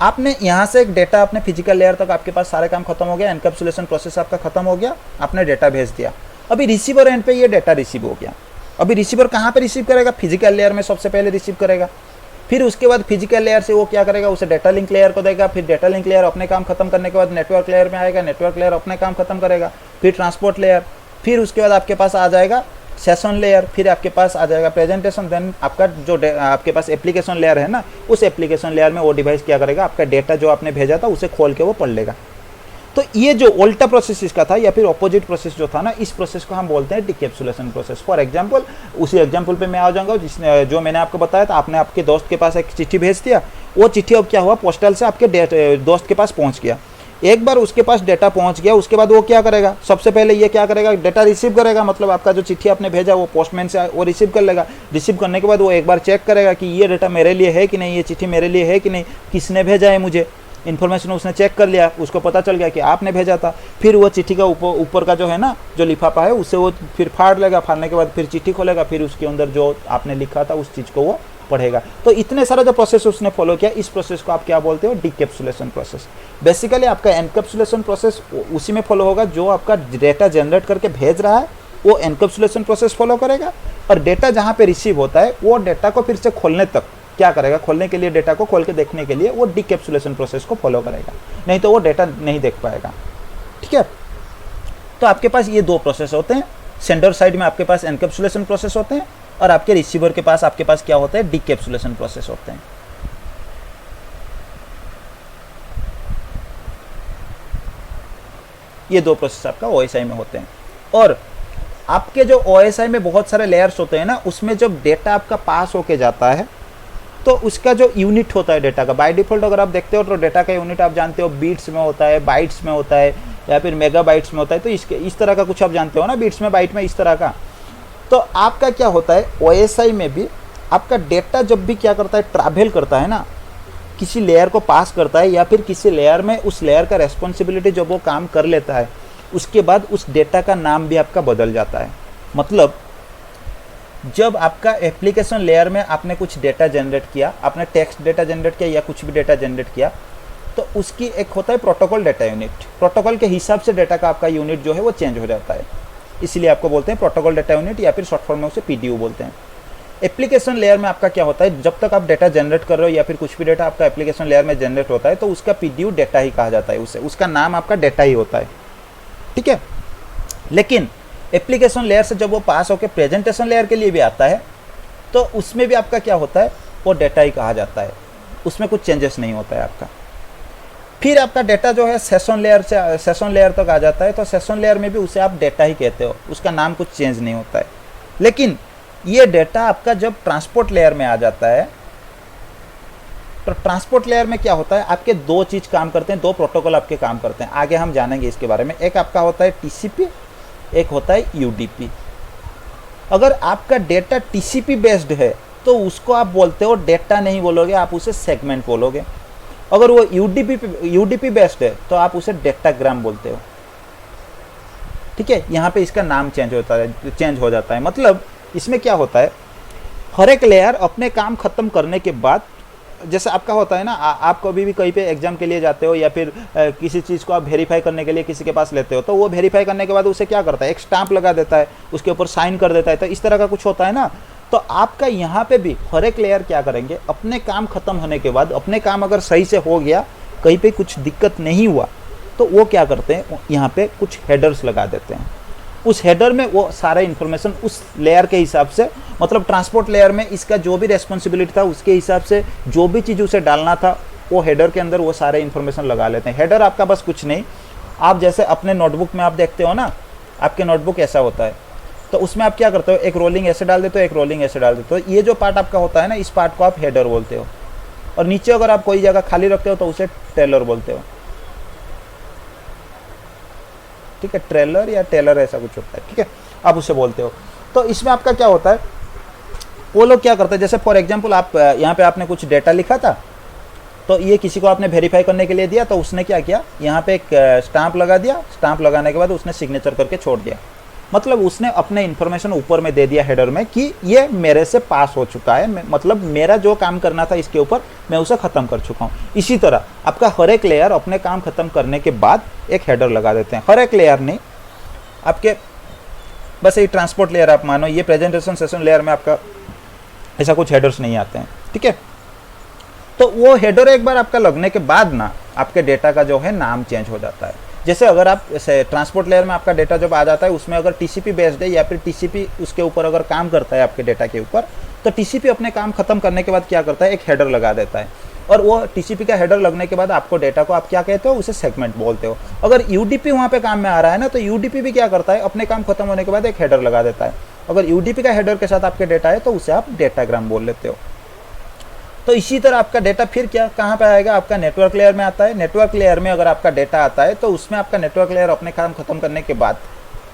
आपने यहाँ से एक डेटा अपने फिजिकल लेयर तक आपके पास सारे काम खत्म हो गया, एनकैप्सुलेशन प्रोसेस आपका खत्म हो गया, आपने डेटा भेज दिया। अभी रिसीवर एंड पे ये डेटा रिसीव हो गया। अभी रिसीवर कहाँ पे रिसीव करेगा? फिजिकल लेयर में सबसे पहले रिसीव करेगा। फिर उसके बाद फिजिकल लेयर से वो क्या करेगा? उसे डेटा लिंक लेयर को देगा। फिर डेटा लिंक लेयर अपने काम खत्म करने के बाद नेटवर्क लेयर में आएगा, नेटवर्क लेयर अपने काम खत्म करेगा। फिर ट्रांसपोर्ट लेयर, फिर उसके बाद आपके पास आ जाएगा सेशन लेयर, फिर आपके पास आ जाएगा प्रेजेंटेशन। देन आपका जो आपके पास एप्लीकेशन लेयर है ना, उस एप्लीकेशन लेयर में वो डिवाइस क्या करेगा? आपका डेटा जो आपने भेजा था उसे खोल के वो पढ़ लेगा। तो ये जो उल्टा प्रोसेस इसका था या फिर ऑपोजिट प्रोसेस जो था ना, इस प्रोसेस को हम बोलते हैं डिकैप्सुलेशन प्रोसेस। फॉर एग्जांपल, उसी एग्जांपल पे मैं आ जाऊंगा जिसने जो मैंने आपको बताया था। आपने आपके दोस्त के पास एक चिट्ठी भेज दिया, वो चिट्ठी अब क्या हुआ? पोस्टल से आपके दोस्त के पास पहुंच गया। एक बार उसके पास डेटा पहुंच गया, उसके बाद वो क्या करेगा? सबसे पहले ये क्या करेगा? डेटा रिसीव करेगा। मतलब आपका जो चिट्ठी आपने भेजा वो पोस्टमैन से वो रिसीव कर लेगा। रिसीव करने के बाद वो एक बार चेक करेगा कि ये डेटा मेरे लिए है कि नहीं, ये चिट्ठी मेरे लिए है कि नहीं, किसने भेजा है मुझे। इन्फॉर्मेशन उसने चेक कर लिया, उसको पता चल गया कि आपने भेजा था। फिर वो चिट्ठी का ऊपर का जो है ना, जो लिफाफा है, उसे वो फिर फाड़ लेगा। फाड़ने के बाद फिर चिट्ठी खोलेगा, फिर उसके अंदर जो आपने लिखा था उस चीज़ को वो पढ़ेगा। तो इतने सारा जो प्रोसेस उसने फॉलो किया, इस प्रोसेस को आप क्या बोलते हो? डिकैप्सुलेशन प्रोसेस। बेसिकली आपका एनकैप्सुलेशन प्रोसेस उसी में फॉलो होगा जो आपका डेटा जनरेट करके भेज रहा है, वो एनकैप्सुलेशन प्रोसेस फॉलो करेगा। और डेटा जहाँ पे रिसीव होता है, वो डेटा को फिर से खोलने तक क्या करेगा? खोलने के लिए, डेटा को खोल के देखने के लिए वो डिकैप्सुलेशन प्रोसेस को फॉलो करेगा, नहीं तो वो डेटा नहीं देख पाएगा। ठीक है, तो आपके पास ये दो प्रोसेस होते हैं। सेंडर साइड में आपके पास एनकैप्सुलेशन प्रोसेस होते हैं और आपके रिसीवर के पास आपके पास क्या होता है? डिकैप्सुलेशन प्रोसेस होते हैं। ये दो प्रोसेस आपका ओएसआई में होते हैं। और आपके जो ओएसआई में बहुत सारे लेयर्स होते हैं ना, उसमें जब डेटा आपका पास होके जाता है तो उसका जो यूनिट होता है डेटा का, बाय डिफॉल्ट अगर आप देखते हो तो डेटा का यूनिट आप जानते हो बीट्स में होता है, बाइट्स में होता है, या फिर मेगाबाइट्स में होता है। तो इस तरह का कुछ आप जानते हो ना, बीट्स में, बाइट में, इस तरह का। तो आपका क्या होता है? ओएसआई में भी आपका डेटा जब भी क्या करता है? ट्रैवल करता है ना, किसी लेयर को पास करता है या फिर किसी लेयर में उस लेयर का रेस्पॉन्सिबिलिटी जब वो काम कर लेता है, उसके बाद उस डेटा का नाम भी आपका बदल जाता है। मतलब जब आपका एप्लीकेशन लेयर में आपने कुछ डेटा जनरेट किया, आपने टेक्स्ट डेटा जनरेट किया या कुछ भी डेटा जनरेट किया, तो उसकी एक होता है प्रोटोकॉल डेटा यूनिट। प्रोटोकॉल के हिसाब से डेटा का आपका यूनिट जो है वो चेंज हो जाता है, इसलिए आपको बोलते हैं प्रोटोकॉल डेटा यूनिट, या फिर शॉर्ट फॉर्म में उसे पीडीयू बोलते हैं। एप्लीकेशन लेयर में आपका क्या होता है? जब तक आप डेटा जनरेट कर रहे हो या फिर कुछ भी डेटा आपका एप्लीकेशन लेयर में जनरेट होता है, तो उसका पीडीयू डेटा ही कहा जाता है, उसे उसका नाम आपका डेटा ही होता है। ठीक है, लेकिन एप्लीकेशन लेयर से जब वो पास होकर प्रेजेंटेशन लेयर के लिए भी आता है, तो उसमें भी आपका क्या होता है? वो डेटा ही कहा जाता है, उसमें कुछ चेंजेस नहीं होता है आपका। फिर आपका डेटा जो है सेशन लेयर से सेशन लेयर तक आ जाता है, तो सेशन लेयर में भी उसे आप डेटा ही कहते हो, उसका नाम कुछ चेंज नहीं होता है। लेकिन ये डेटा आपका जब ट्रांसपोर्ट लेयर में आ जाता है, तो ट्रांसपोर्ट लेयर में क्या होता है? आपके दो चीज़ काम करते हैं, दो प्रोटोकॉल आपके काम करते हैं, आगे हम जानेंगे इसके बारे में। एक आपका होता है टीसीपी, एक होता है यूडीपी। अगर आपका डेटा टीसीपी बेस्ड है तो उसको आप बोलते हो डेटा नहीं बोलोगे, आप उसे सेगमेंट बोलोगे। अगर वो यूडीपी बेस्ड है तो आप उसे डेटाग्राम बोलते हो। ठीक है, यहाँ पे इसका नाम चेंज हो जाता है। मतलब इसमें क्या होता है? हर एक लेयर अपने काम खत्म करने के बाद, जैसे आपका होता है ना, आप कभी भी कहीं पे एग्जाम के लिए जाते हो या फिर किसी चीज़ को आप वेरीफाई करने के लिए किसी के पास लेते हो, तो वो वेरीफाई करने के बाद उसे क्या करता है? एक स्टैंप लगा देता है, उसके ऊपर साइन कर देता है। तो इस तरह का कुछ होता है ना। तो आपका यहाँ पे भी हर एक लेयर क्या करेंगे? अपने काम खत्म होने के बाद, अपने काम अगर सही से हो गया, कहीं पे कुछ दिक्कत नहीं हुआ, तो वो क्या करते हैं? यहाँ पे कुछ हेडर्स लगा देते हैं। उस हेडर में वो सारा इन्फॉर्मेशन उस लेयर के हिसाब से, मतलब ट्रांसपोर्ट लेयर में इसका जो भी रेस्पॉन्सिबिलिटी था उसके हिसाब से जो भी चीज़ उसे डालना था, वो हेडर के अंदर वो सारे इन्फॉर्मेशन लगा लेते हैं। हेडर आपका बस कुछ नहीं, आप जैसे अपने नोटबुक में आप देखते हो ना, आपके नोटबुक ऐसा होता है, तो उसमें आप क्या करते हो? एक रोलिंग ऐसे डाल देते हो, एक रोलिंग ऐसे डाल देते हो। ये जो पार्ट आपका होता है ना, इस पार्ट को आप हेडर बोलते हो। और नीचे अगर आप कोई जगह खाली रखते हो तो उसे टेलर बोलते हो। ठीक है, ट्रेलर या टेलर ऐसा कुछ होता है। ठीक है, आप उसे बोलते हो। तो इसमें आपका क्या होता है? वो लोग क्या करते हैं? जैसे फॉर एग्जांपल आप यहाँ पे आपने कुछ डेटा लिखा था, तो ये किसी को आपने वेरीफाई करने के लिए दिया, तो उसने क्या किया? यहाँ पे एक स्टाम्प लगा दिया। स्टाम्प लगाने के बाद उसने सिग्नेचर करके छोड़ दिया। मतलब उसने अपने इन्फॉर्मेशन ऊपर में दे दिया हेडर में कि ये मेरे से पास हो चुका है, मतलब मेरा जो काम करना था इसके ऊपर मैं उसे ख़त्म कर चुका हूँ। इसी तरह आपका हर एक लेयर अपने काम ख़त्म करने के बाद एक हेडर लगा देते हैं। हर एक लेयर नहीं, आपके बस ये ट्रांसपोर्ट लेयर आप मानो, ये प्रेजेंटेशन सेशन लेयर में आपका ऐसा कुछ हेडर्स नहीं आते हैं, ठीक है। तो वो हेडर एक बार आपका लगने के बाद ना आपके डेटा का जो है नाम चेंज हो जाता है। जैसे अगर आप ट्रांसपोर्ट लेयर में आपका डेटा जब आ जाता है, उसमें अगर टीसीपी बेस्ड है या फिर टीसीपी उसके ऊपर अगर काम करता है आपके डेटा के ऊपर, तो टीसीपी अपने काम खत्म करने के बाद क्या करता है, एक हेडर लगा देता है। और वो टीसीपी का हेडर लगने के बाद आपको डेटा को आप क्या कहते हो, उसे सेगमेंट बोलते हो। अगर यूडीपी वहाँ पे काम में आ रहा है ना, तो यूडीपी भी क्या करता है, अपने काम खत्म होने के बाद एक हेडर लगा देता है। अगर यूडीपी का हेडर के साथ आपके डेटा है तो उसे आप डेटाग्राम बोल लेते हो। तो इसी तरह आपका डेटा फिर क्या कहाँ पे आएगा, आपका नेटवर्क लेयर में आता है। नेटवर्क लेयर में अगर आपका डेटा आता है तो उसमें आपका नेटवर्क लेयर अपने काम खत्म करने के बाद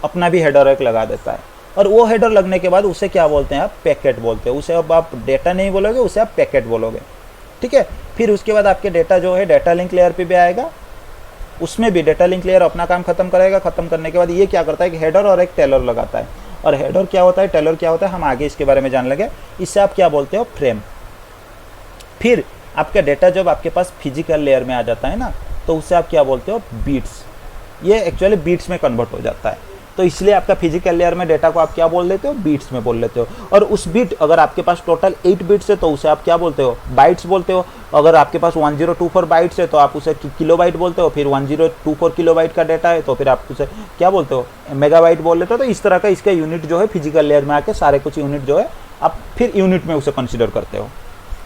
अपना भी हेडर एक लगा देता है। और वो हेडर लगने के बाद उसे क्या बोलते हैं, आप पैकेट बोलते हो। उसे अब आप डेटा नहीं बोलोगे, उसे आप पैकेट बोलोगे, ठीक है। फिर उसके बाद आपके डेटा जो है डेटा लिंक लेयर पे भी आएगा, उसमें भी डेटा लिंक लेयर अपना काम खत्म करेगा। खत्म करने के बाद ये क्या करता है, एक हेडर और एक टेलर लगाता है। और हेडर क्या होता है, टेलर क्या होता है, हम आगे इसके बारे में जान लेंगे। इससे आप क्या बोलते हो, फ्रेम। फिर आपका डेटा जब आपके पास फिजिकल लेयर में आ जाता है ना, तो उससे आप क्या बोलते हो, बीट्स। ये एक्चुअली बीट्स में कन्वर्ट हो जाता है। तो इसलिए आपका फिजिकल लेयर में डेटा को आप क्या बोल देते हो, बीट्स में बोल लेते हो। और उस बीट अगर आपके पास टोटल 8 बीट्स है तो उसे आप क्या बोलते हो, बाइट्स बोलते हो। अगर आपके पास 1024 बाइट्स है तो आप उसे किलोबाइट बोलते हो। फिर 1024 किलोबाइट का डेटा है तो फिर आप उसे क्या बोलते हो, मेगाबाइट बोल लेते हो। तो इस तरह का इसका यूनिट जो है फिजिकल लेयर में आके सारे कुछ यूनिट जो है आप फिर यूनिट में उसे कंसिडर करते हो,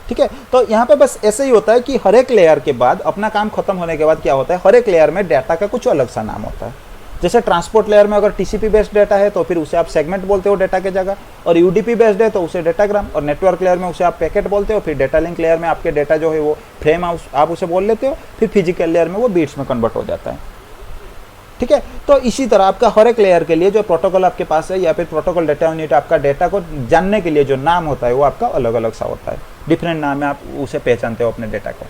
ठीक है। तो यहाँ पे बस ऐसे ही होता है कि हर एक लेयर के बाद अपना काम खत्म होने के बाद क्या होता है, हर एक लेयर में डाटा का कुछ अलग सा नाम होता है। जैसे ट्रांसपोर्ट लेयर में अगर टीसीपी बेस्ड डाटा है तो फिर उसे आप सेगमेंट बोलते हो डाटा के जगह, और यूडीपी बेस्ड है तो उसे डेटाग्राम, और नेटवर्क लेयर में उसे आप पैकेट बोलते हो। फिर डेटा लिंक लेयर में आपके डेटा जो है वो फ्रेम आप उसे बोल लेते हो। फिर फिजिकल लेयर में वो बीट्स में कन्वर्ट हो जाता है, ठीक है। तो इसी तरह आपका हर एक लेयर के लिए जो प्रोटोकॉल आपके पास है या फिर प्रोटोकॉल डेटा यूनिट, आपका डेटा को जानने के लिए जो नाम होता है वो आपका अलग अलग सा होता है। डिफरेंट नाम है, आप उसे पहचानते हो अपने डेटा को,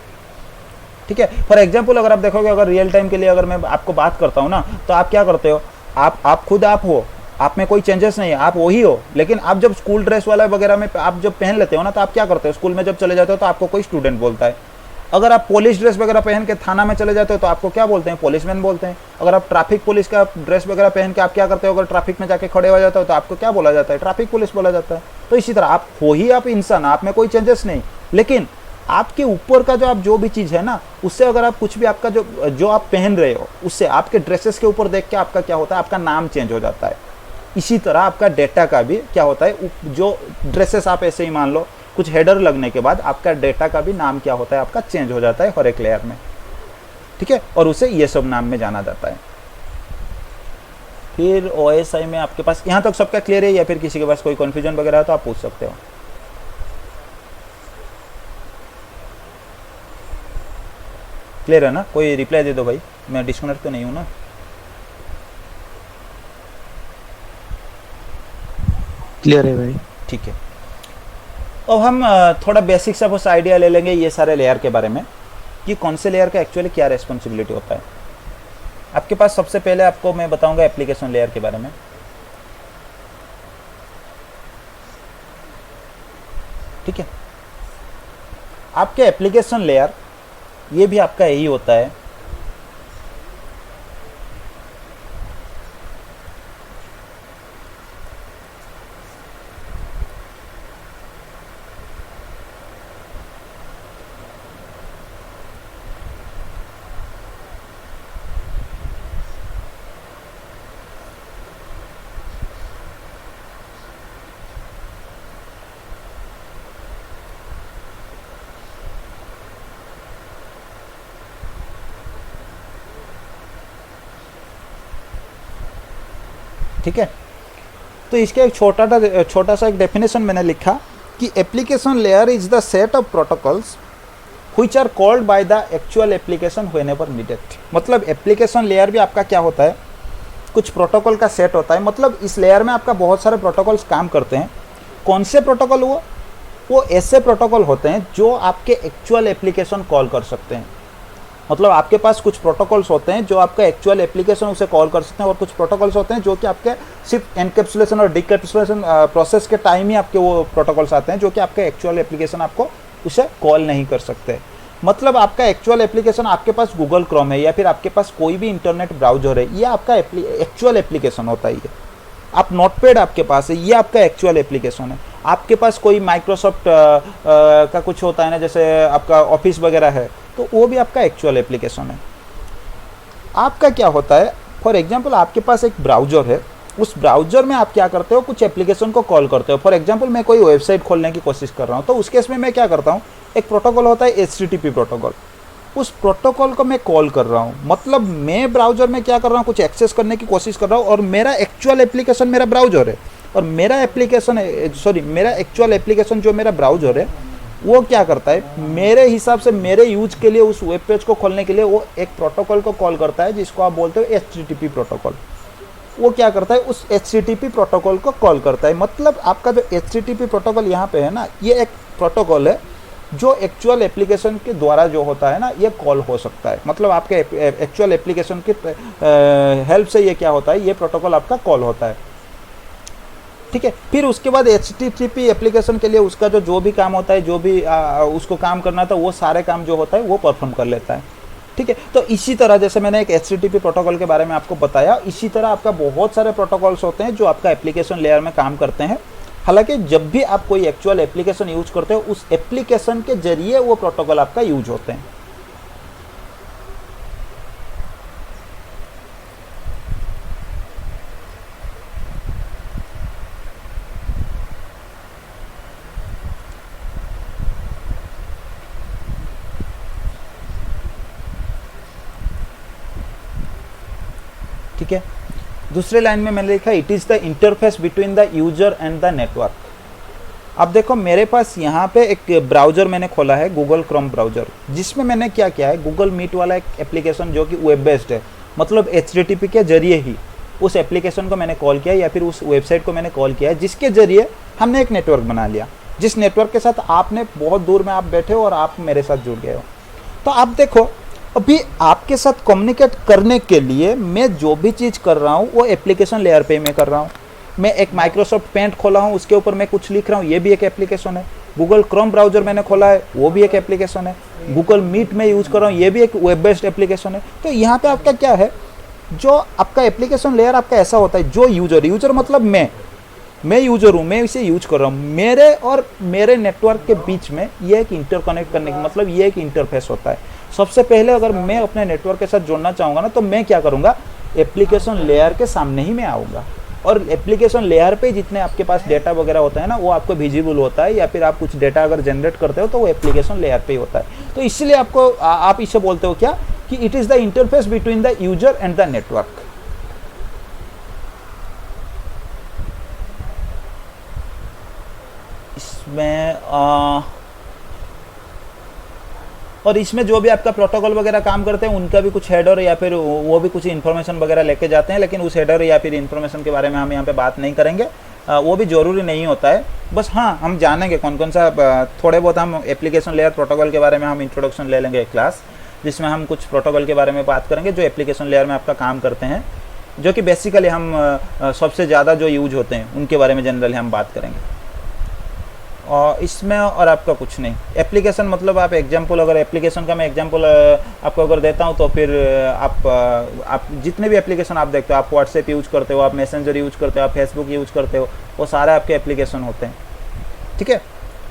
ठीक है। फॉर एग्जाम्पल अगर आप देखोगे, अगर रियल टाइम के लिए अगर मैं आपको बात करता हूँ ना, तो आप क्या करते हो, आप खुद आप हो, आप में कोई चेंजेस नहीं है, आप वही हो। लेकिन आप जब स्कूल ड्रेस वाला वगैरह में आप जब पहन लेते हो ना, तो आप क्या करते हो, स्कूल में जब चले जाते हो तो आपको कोई स्टूडेंट बोलता है। अगर आप पुलिस ड्रेस वगैरह पहन के थाना में चले जाते हो तो आपको क्या बोलते हैं, पुलिसमैन बोलते हैं। अगर आप ट्रैफिक पुलिस का ड्रेस वगैरह पहन के आप क्या करते हो, अगर ट्रैफिक में जाके खड़े हो जाते हो तो आपको क्या बोला जाता है, ट्रैफिक पुलिस बोला जाता है। तो इसी तरह आप हो ही आप इंसान, आप में कोई चेंजेस नहीं, लेकिन आपके ऊपर का जो आप जो भी चीज़ है ना, उससे अगर आप कुछ भी आपका जो आप पहन रहे हो, उससे आपके ड्रेसेस के ऊपर देख के आपका क्या होता है, आपका नाम चेंज हो जाता है। इसी तरह आपका डेटा का भी क्या होता है, जो ड्रेसेस आप ऐसे ही मान लो, कुछ हेडर लगने के बाद आपका डेटा का भी नाम क्या होता है, आपका चेंज हो जाता है हर एक लेयर में, ठीक है। और उसे ये सब नाम में जाना जाता है। फिर OSI में आपके पास यहाँ तक सबका क्लियर है, या फिर किसी के पास कोई कन्फ्यूजन वगैरह है तो आप पूछ सकते हो। क्लियर है ना, कोई रिप्लाई दे दो भाई, मैं डिस्कनेक्ट तो नहीं हूँ ना। क्लियर है भाई, ठीक है। अब हम थोड़ा बेसिक सा बस आइडिया ले लेंगे ये सारे लेयर के बारे में, कि कौन से लेयर का एक्चुअली क्या रेस्पॉन्सिबिलिटी होता है। आपके पास सबसे पहले आपको मैं बताऊंगा एप्लीकेशन लेयर के बारे में। ठीक है, आपके एप्लीकेशन लेयर ये भी आपका यही होता है। ठीक है, तो इसका एक छोटा सा एक डेफिनेशन मैंने लिखा कि application layer is the set of protocols which are called by the actual application whenever needed. मतलब एप्लीकेशन लेयर भी आपका क्या होता है, कुछ प्रोटोकॉल का सेट होता है। मतलब इस लेयर में आपका बहुत सारे प्रोटोकॉल्स काम करते हैं। कौन से प्रोटोकॉल वो ऐसे प्रोटोकॉल होते हैं जो आपके एक्चुअल एप्लीकेशन कॉल कर सकते हैं। मतलब आपके पास कुछ प्रोटोकॉल्स होते हैं जो आपका एक्चुअल एप्लीकेशन उसे कॉल कर सकते हैं, और कुछ प्रोटोकॉल्स होते हैं जो कि आपके सिर्फ एनकैप्सुलेशन और डिकैप्सुलेशन प्रोसेस के टाइम ही आपके वो प्रोटोकॉल्स आते हैं, जो कि आपके एक्चुअल एप्लीकेशन आपको उसे कॉल नहीं कर सकते। मतलब आपका एक्चुअल एप्लीकेशन, आपके पास गूगल क्रोम है या फिर आपके पास कोई भी इंटरनेट ब्राउजर है, ये आपका एक्चुअल एप्लीकेशन होता है। ये आप नोटपैड आपके पास है, ये आपका एक्चुअल एप्लीकेशन है। आपके पास कोई माइक्रोसॉफ्ट का कुछ होता है ना, जैसे आपका ऑफिस वगैरह है, तो वो भी आपका एक्चुअल एप्लीकेशन है। आपका क्या होता है, फॉर एग्जांपल आपके पास एक ब्राउजर है, उस ब्राउजर में आप क्या करते हो, कुछ एप्लीकेशन को कॉल करते हो। फॉर एग्जांपल मैं कोई वेबसाइट खोलने की कोशिश कर रहा हूँ, तो उस केस में मैं क्या करता हूँ, एक प्रोटोकॉल होता है HTTP प्रोटोकॉल, उस प्रोटोकॉल को मैं कॉल कर रहा हूँ। मतलब मैं ब्राउजर में क्या कर रहा हूँ, कुछ एक्सेस करने की कोशिश कर रहा हूँ, और मेरा एक्चुअल एप्लीकेशन मेरा ब्राउजर है, और मेरा एप्लीकेशन मेरा एक्चुअल एप्लीकेशन जो मेरा ब्राउजर है वो क्या करता है, मेरे हिसाब से मेरे यूज के लिए उस वेब पेज को खोलने के लिए वो एक प्रोटोकॉल को कॉल करता है, जिसको आप बोलते हो HTTP प्रोटोकॉल। वो क्या करता है, उस HTTP प्रोटोकॉल को कॉल करता है। मतलब आपका जो HTTP प्रोटोकॉल यहाँ पे है ना, ये एक प्रोटोकॉल है जो एक्चुअल एप्लीकेशन के द्वारा जो होता है ना, ये कॉल हो सकता है। मतलब आपके एक्चुअल एप्लीकेशन की हेल्प से ये क्या होता है, ये प्रोटोकॉल आपका कॉल होता है। ठीक है, फिर उसके बाद HTTP एप्लीकेशन के लिए उसका जो भी काम होता है, जो भी उसको काम करना था, वो सारे काम जो होता है वो परफॉर्म कर लेता है। ठीक है, तो इसी तरह जैसे मैंने एक HTTP प्रोटोकॉल के बारे में आपको बताया, इसी तरह आपका बहुत सारे प्रोटोकॉल्स होते हैं जो आपका एप्लीकेशन लेयर में काम करते हैं। हालांकि जब भी आप कोई एक्चुअल एप्लीकेशन यूज करते हो, उस एप्लीकेशन के जरिए वो प्रोटोकॉल आपका यूज होते हैं। ठीक है, दूसरे लाइन में मैंने लिखा it is the interface between the user and the network. अब देखो मेरे पास यहाँ पे एक ब्राउज़र मैंने खोला है, गूगल क्रोम ब्राउज़र, जिसमें मैंने क्या किया है, गूगल मीट वाला एक एप्लीकेशन जो कि वेब बेस्ड है, मतलब HTTP के जरिए ही उस एप्लीकेशन को मैंने कॉल किया या फिर उस वेबसाइट को मैंने कॉल किया है, जिसके जरिए हमने एक नेटवर्क बना लिया, जिस नेटवर्क के साथ आपने बहुत दूर में आप बैठे हो और आप मेरे साथ जुड़ गए हो। तो आप देखो अभी आपके साथ कम्युनिकेट करने के लिए मैं जो भी चीज़ कर रहा हूँ वो एप्लीकेशन लेयर पे मैं कर रहा हूँ। मैं एक माइक्रोसॉफ्ट पेंट खोला हूँ, उसके ऊपर मैं कुछ लिख रहा हूँ, ये भी एक एप्लीकेशन है। गूगल क्रोम ब्राउज़र मैंने खोला है, वो भी एक एप्लीकेशन है। गूगल मीट में यूज़ कर रहा हूँ, ये भी एक वेब बेस्ड एप्लीकेशन है। तो यहाँ पे आपका क्या है, जो आपका एप्लीकेशन लेयर आपका ऐसा होता है, जो यूजर मतलब मैं यूजर हूँ, मैं इसे यूज कर रहा हूँ, मेरे और मेरे नेटवर्क के बीच में ये एक इंटरकनेक्ट करने की मतलब ये एक इंटरफेस होता है। सबसे पहले अगर मैं अपने नेटवर्क के साथ जुड़ना चाहूँगा ना, तो मैं क्या करूँगा, एप्लीकेशन लेयर के सामने ही मैं आऊँगा, और एप्लीकेशन लेयर पे जितने आपके पास डेटा वगैरह होता है ना, वो आपको विजिबल होता है, या फिर आप कुछ डेटा अगर जनरेट करते हो तो वो एप्लीकेशन लेयर पे ही होता है। तो इसलिए आपको आप इसे बोलते हो क्या, कि it is the interface between the user and the network. इसमें और इसमें जो भी आपका प्रोटोकॉल वगैरह काम करते हैं, उनका भी कुछ हेडर या फिर वो भी कुछ इन्फॉर्मेशन वगैरह लेके जाते हैं, लेकिन उस हेडर या फिर इन्फॉर्मेशन के बारे में हम यहाँ पे बात नहीं करेंगे, वो भी ज़रूरी नहीं होता है। बस हाँ, हम जानेंगे कौन कौन सा, थोड़े बहुत हम एप्लीकेशन लेयर प्रोटोकॉल के बारे में हम इंट्रोडक्शन ले लेंगे एक क्लास, जिसमें हम कुछ प्रोटोकॉल के बारे में बात करेंगे जो एप्लीकेशन लेयर में आपका काम करते हैं, जो कि बेसिकली हम सबसे ज़्यादा जो यूज होते हैं उनके बारे में जनरली हम बात करेंगे। और इसमें और आपका कुछ नहीं, एप्लीकेशन मतलब आप एग्जांपल, अगर एप्लीकेशन का मैं एग्जांपल आपको अगर देता हूं, तो फिर आप जितने भी एप्लीकेशन आप देखते हो, आप व्हाट्सएप यूज करते हो, आप मैसेंजर यूज करते हो, आप फेसबुक यूज करते हो, वो सारे आपके एप्लीकेशन होते हैं। ठीक है,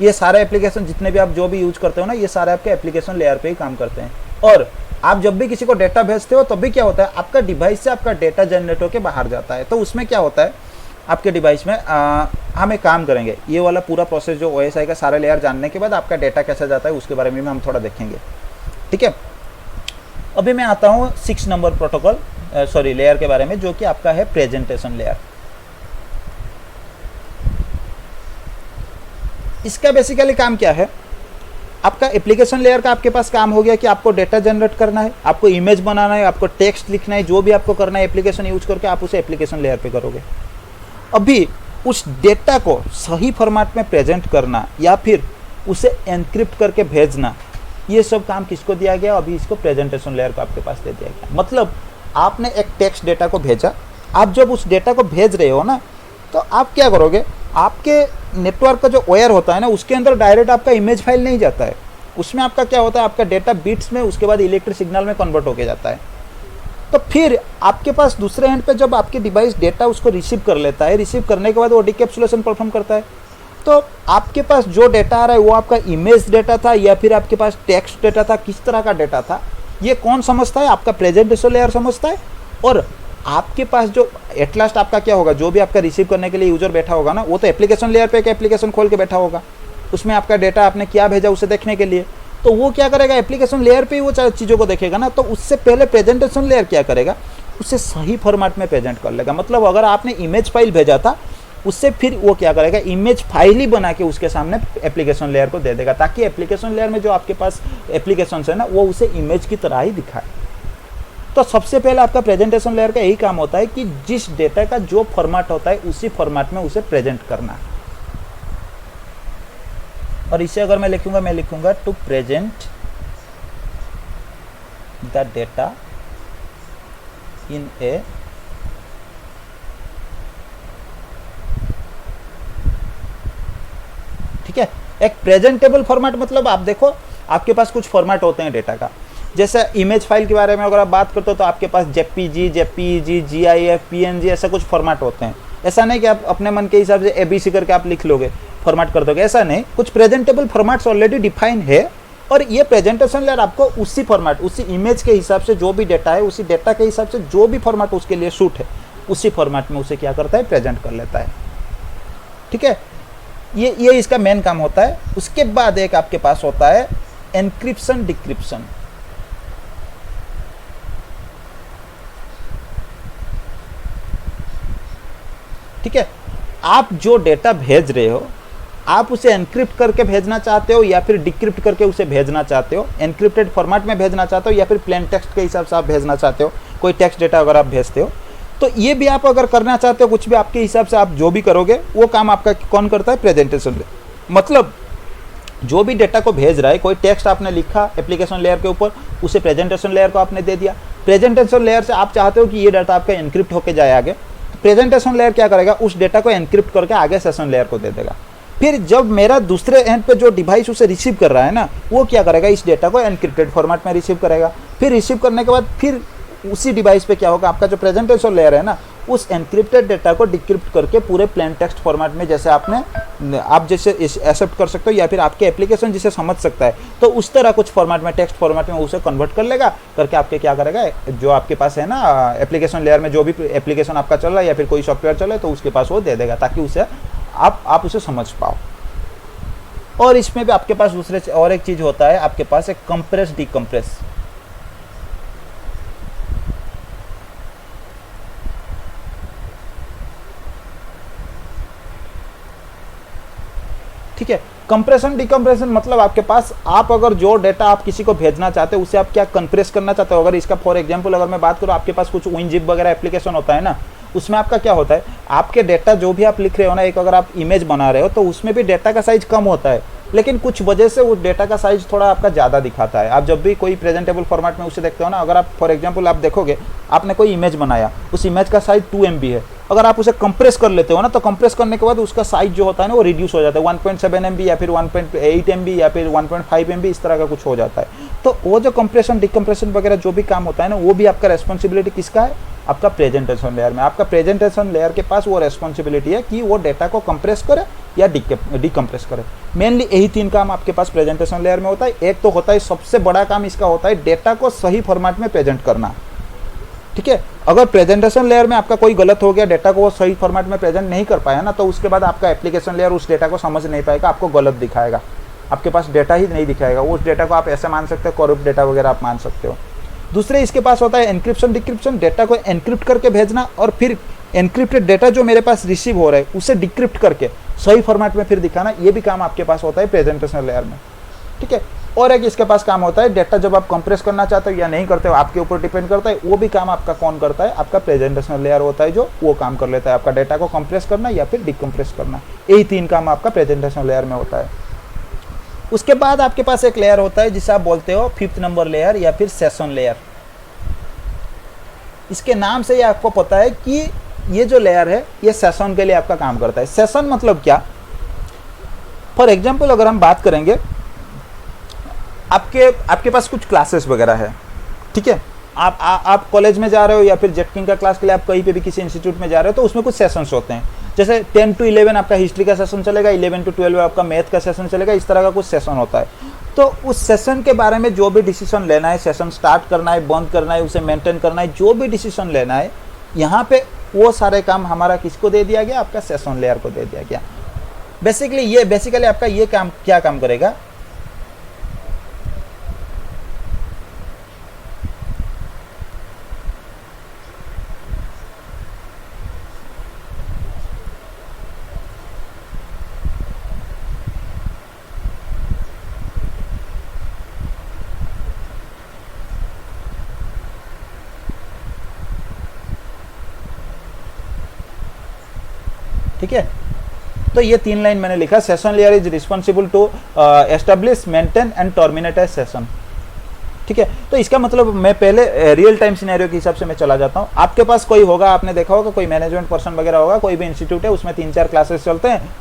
ये सारे एप्लीकेशन जितने भी आप जो भी यूज करते हो ना, ये सारे आपके एप्लीकेशन लेयर पर ही काम करते हैं। और आप जब भी किसी को डेटा भेजते हो तब भी क्या होता है, आपका डिवाइस से आपका डेटा जनरेट होकर बाहर जाता है। तो उसमें क्या होता है, आपके डिवाइस में हम एक काम करेंगे, ये वाला पूरा प्रोसेस जो OSI का सारा लेयर जानने के बाद आपका डेटा कैसा जाता है उसके बारे में हम थोड़ा देखेंगे। ठीक है, अभी मैं आता हूँ 6 नंबर प्रोटोकॉल लेयर के बारे में, जो कि आपका है प्रेजेंटेशन लेयर। इसका बेसिकली काम क्या है, आपका एप्लीकेशन लेयर का आपके पास काम हो गया कि आपको डेटा जनरेट करना है, आपको इमेज बनाना है, आपको टेक्स्ट लिखना है, जो भी आपको करना है एप्लीकेशन यूज करके आप उसे एप्लीकेशन लेयर पे करोगे। अभी उस डेटा को सही फॉर्मेट में प्रेजेंट करना या फिर उसे एनक्रिप्ट करके भेजना, ये सब काम किसको दिया गया, अभी इसको प्रेजेंटेशन लेयर को आपके पास दे दिया गया। मतलब आपने एक टेक्स्ट डेटा को भेजा, आप जब उस डेटा को भेज रहे हो ना, तो आप क्या करोगे, आपके नेटवर्क का जो वायर होता है ना, उसके अंदर डायरेक्ट आपका इमेज फाइल नहीं जाता है, उसमें आपका क्या होता है, आपका डेटा बिट्स में, उसके बाद इलेक्ट्रिक सिग्नल में कन्वर्ट होके जाता है। तो फिर आपके पास दूसरे एंड पे जब आपके डिवाइस डेटा उसको रिसीव कर लेता है, रिसीव करने के बाद वो डिकैप्सुलेशन परफॉर्म करता है, तो आपके पास जो डेटा आ रहा है वो आपका इमेज डेटा था या फिर आपके पास टेक्स्ट डेटा था, किस तरह का डेटा था, ये कौन समझता है, आपका प्रेजेंटेशन लेयर समझता है। और आपके पास जो एट लास्ट आपका क्या होगा, जो भी आपका रिसीव करने के लिए यूजर बैठा होगा ना, वो तो एप्लीकेशन लेयर पे एक एप्लीकेशन खोल के बैठा होगा, उसमें आपका डेटा आपने क्या भेजा उसे देखने के लिए, तो वो क्या करेगा, एप्लीकेशन लेयर पे ही वो चीज़ों को देखेगा ना, तो उससे पहले प्रेजेंटेशन लेयर क्या करेगा, उसे सही फॉर्मेट में प्रेजेंट कर लेगा। मतलब अगर आपने इमेज फाइल भेजा था, उससे फिर वो क्या करेगा, इमेज फाइल ही बना के उसके सामने एप्लीकेशन लेयर को दे देगा, ताकि एप्लीकेशन लेयर में जो आपके पास एप्लीकेशन है ना, वो उसे इमेज की तरह ही दिखाए। तो सबसे पहले आपका प्रेजेंटेशन लेयर का यही काम होता है कि जिस डेटा का जो फॉर्मेट होता है उसी फॉर्मेट में उसे प्रेजेंट करना। और इसे अगर मैं लिखूंगा टू प्रेजेंट द डेटा इन ए ठीक है, एक प्रेजेंटेबल फॉर्मेट। मतलब आप देखो, आपके पास कुछ फॉर्मेट होते हैं डेटा का, जैसे इमेज फाइल के बारे में अगर आप बात करते हो तो आपके पास जेपीजी, जेपीईजी, जीआईएफ, पीएनजी, ऐसा कुछ फॉर्मेट होते हैं। ऐसा नहीं कि आप अपने मन के हिसाब से एबीसी करके आप लिख लोगे, फॉर्मेट कर दोगे, ऐसा नहीं। कुछ प्रेजेंटेबल फॉर्मेट्स ऑलरेडी डिफाइन है, और ये प्रेजेंटेशन लेयर आपको उसी फॉर्मेट, उसी इमेज के हिसाब से जो भी डेटा है, उसी डेटा के हिसाब से जो भी फॉर्मेट उसके लिए सूट है, उसी फॉर्मेट में उसे क्या करता है, प्रेजेंट कर लेता है। ठीक है, ये इसका मेन काम होता है। उसके बाद एक आपके पास होता है एनक्रिप्शन डिक्रिप्शन। ठीक है, आप जो डेटा भेज रहे हो, आप उसे एनक्रिप्ट करके भेजना चाहते हो या फिर डिक्रिप्ट करके उसे भेजना चाहते हो, एनक्रिप्टेड फॉर्मेट में भेजना चाहते हो या फिर प्लेन टेक्स्ट के हिसाब से आप भेजना चाहते हो, कोई टेक्स्ट डेटा अगर आप भेजते हो, तो ये भी आप अगर करना चाहते हो, कुछ भी आपके हिसाब से आप जो भी करोगे, वो काम आपका कौन करता है, प्रेजेंटेशन लेयर। मतलब जो भी डेटा को भेज रहा है, कोई टेक्स्ट आपने लिखा एप्लीकेशन लेयर के ऊपर, उसे प्रेजेंटेशन लेयर को आपने दे दिया। प्रेजेंटेशन लेयर से आप चाहते हो कि ये डाटा आपका एनक्रिप्ट होकर जाए आगे, प्रेजेंटेशन लेयर क्या करेगा, उस डेटा को एनक्रिप्ट करके आगे सेशन लेयर को दे देगा। फिर जब मेरा दूसरे एंड पे जो डिवाइस उसे रिसीव कर रहा है ना, वो क्या करेगा, इस डेटा को एनक्रिप्टेड फॉर्मेट में रिसीव करेगा। फिर रिसीव करने के बाद फिर उसी डिवाइस पे क्या होगा, आपका जो प्रेजेंटेशन लेयर है ना, उस एनक्रिप्टेड डेटा को डिक्रिप्ट करके पूरे प्लेन टेक्स्ट फॉर्मेट में, जैसे आप जैसे एक्सेप्ट कर सकते हो या फिर आपके एप्लीकेशन जिसे समझ सकता है, तो उस तरह कुछ फॉर्मेट में, टेक्स्ट फॉर्मेट में उसे कन्वर्ट कर लेगा, करके आपके क्या करेगा, जो आपके पास है ना एप्लीकेशन लेयर में जो भी एप्लीकेशन आपका चल रहा है या फिर कोई सॉफ्टवेयर चल रहा है, तो उसके पास वो दे देगा, ताकि उसे आप उसे समझ पाओ। और इसमें भी आपके पास दूसरे और एक चीज़ होता है, आपके पास एक कंप्रेस डिकम्प्रेस। ठीक है, कंप्रेशन डिकम्प्रेशन मतलब आपके पास, आप अगर जो डेटा आप किसी को भेजना चाहते हो उसे आप क्या कंप्रेस करना चाहते हो। अगर इसका फॉर एग्जांपल अगर मैं बात करूँ, आपके पास कुछ WinZip वगैरह एप्लीकेशन होता है ना, उसमें आपका क्या होता है, आपके डेटा जो भी आप लिख रहे हो ना, एक अगर आप इमेज बना रहे हो तो उसमें भी डेटा का साइज कम होता है, लेकिन कुछ वजह से उस डेटा का साइज थोड़ा आपका ज़्यादा दिखाता है। आप जब भी कोई प्रेजेंटेबल फॉर्मेट में उसे देखते हो ना, अगर आप फॉर एग्जांपल आप देखोगे, आपने कोई इमेज बनाया, उस इमेज का साइज 2 MB है, अगर आप उसे कंप्रेस कर लेते हो ना, तो कंप्रेस करने के बाद उसका साइज जो होता है ना, वो रिड्यूस हो जाता है, 1.7 MB या फिर 1.8 MB या फिर 1.5 MB, इस तरह का कुछ हो जाता है। तो वो जो कंप्रेशन डिकम्प्रेशन वगैरह जो भी काम होता है ना, वो भी आपका रेस्पॉन्सिबिलिटी किसका है, आपका प्रेजेंटेशन लेयर में। आपका प्रेजेंटेशन लेयर के पास वो रेस्पॉन्सिबिलिटी है कि वो डेटा को कंप्रेस करे या डिकम्प्रेस करे। मेनली यही 3 काम आपके पास प्रेजेंटेशन लेयर में होता है। एक तो होता है, सबसे बड़ा काम इसका होता है डेटा को सही फॉर्मेट में प्रेजेंट करना। ठीक है, अगर प्रेजेंटेशन लेयर में आपका कोई गलत हो गया, डेटा को वो सही फॉर्मेट में प्रेजेंट नहीं कर पाया ना, तो उसके बाद आपका एप्लीकेशन लेयर उस डेटा को समझ नहीं पाएगा, आपको गलत दिखाएगा, आपके पास डेटा ही नहीं दिखाएगा। उस डेटा को आप ऐसे मान सकते हो, करप्ट डेटा वगैरह आप मान सकते हो। दूसरे इसके पास होता है एनक्रिप्शन डिक्रिप्शन, डेटा को एनक्रिप्ट करके भेजना, और फिर एनक्रिप्टेड डेटा जो मेरे पास रिसीव हो रहा है उसे डिक्रिप्ट करके सही फॉर्मेट में फिर दिखाना। ये भी काम आपके पास होता है प्रेजेंटेशन लेयर में। ठीक है, और एक इसके पास काम होता है, डेटा जब आप कंप्रेस करना चाहते हो या नहीं करते हो, आपके ऊपर डिपेंड करता है, वो भी काम आपका कौन करता है, आपका प्रेजेंटेशन लेयर होता है, जो वो काम कर लेता है, आपका डेटा को कंप्रेस करना या फिर डिकम्प्रेस करना। यही 3 काम आपका प्रेजेंटेशन लेयर में होता है। उसके बाद आपके पास एक लेयर होता है जिसे आप बोलते हो 5th नंबर लेयर या फिर सेशन लेयर। इसके नाम से ही आपको पता है कि ये जो लेयर है ये सेशन के लिए आपका काम करता है। सेशन मतलब क्या? फॉर एग्जाम्पल अगर हम बात करेंगे, आपके पास कुछ क्लासेस वगैरह है, ठीक है, आप कॉलेज में जा रहे हो या फिर जेटकिंग का क्लास के लिए आप कहीं पे भी किसी इंस्टीट्यूट में जा रहे हो, तो उसमें कुछ सेशंस होते हैं। जैसे 10 to 11 आपका हिस्ट्री का सेशन चलेगा, 11 to 12 आपका मैथ का सेशन चलेगा, इस तरह का कुछ सेशन होता है। तो उस सेशन के बारे में जो भी डिसीजन लेना है, सेशन स्टार्ट करना है, बंद करना है, उसे मेंटेन करना है, जो भी डिसीजन लेना है, यहाँ पे वो सारे काम हमारा किसको दे दिया गया? आपका सेशन लेयर को दे दिया गया। बेसिकली आपका ये काम क्या काम करेगा? ठीक है, तो ये 3 लाइन मैंने लिखा, session layer is responsible to establish, maintain and terminate a session. ठीक है, तो इसका मतलब मैं पहले रियल टाइम सिनेरियो के हिसाब से मैं चला जाता हूँ। आपके पास कोई होगा, आपने देखा होगा, कोई मैनेजमेंट पर्सन वगैरह होगा, कोई भी इंस्टीट्यूट है, उसमें 3-4 क्लासेस चलते हैं।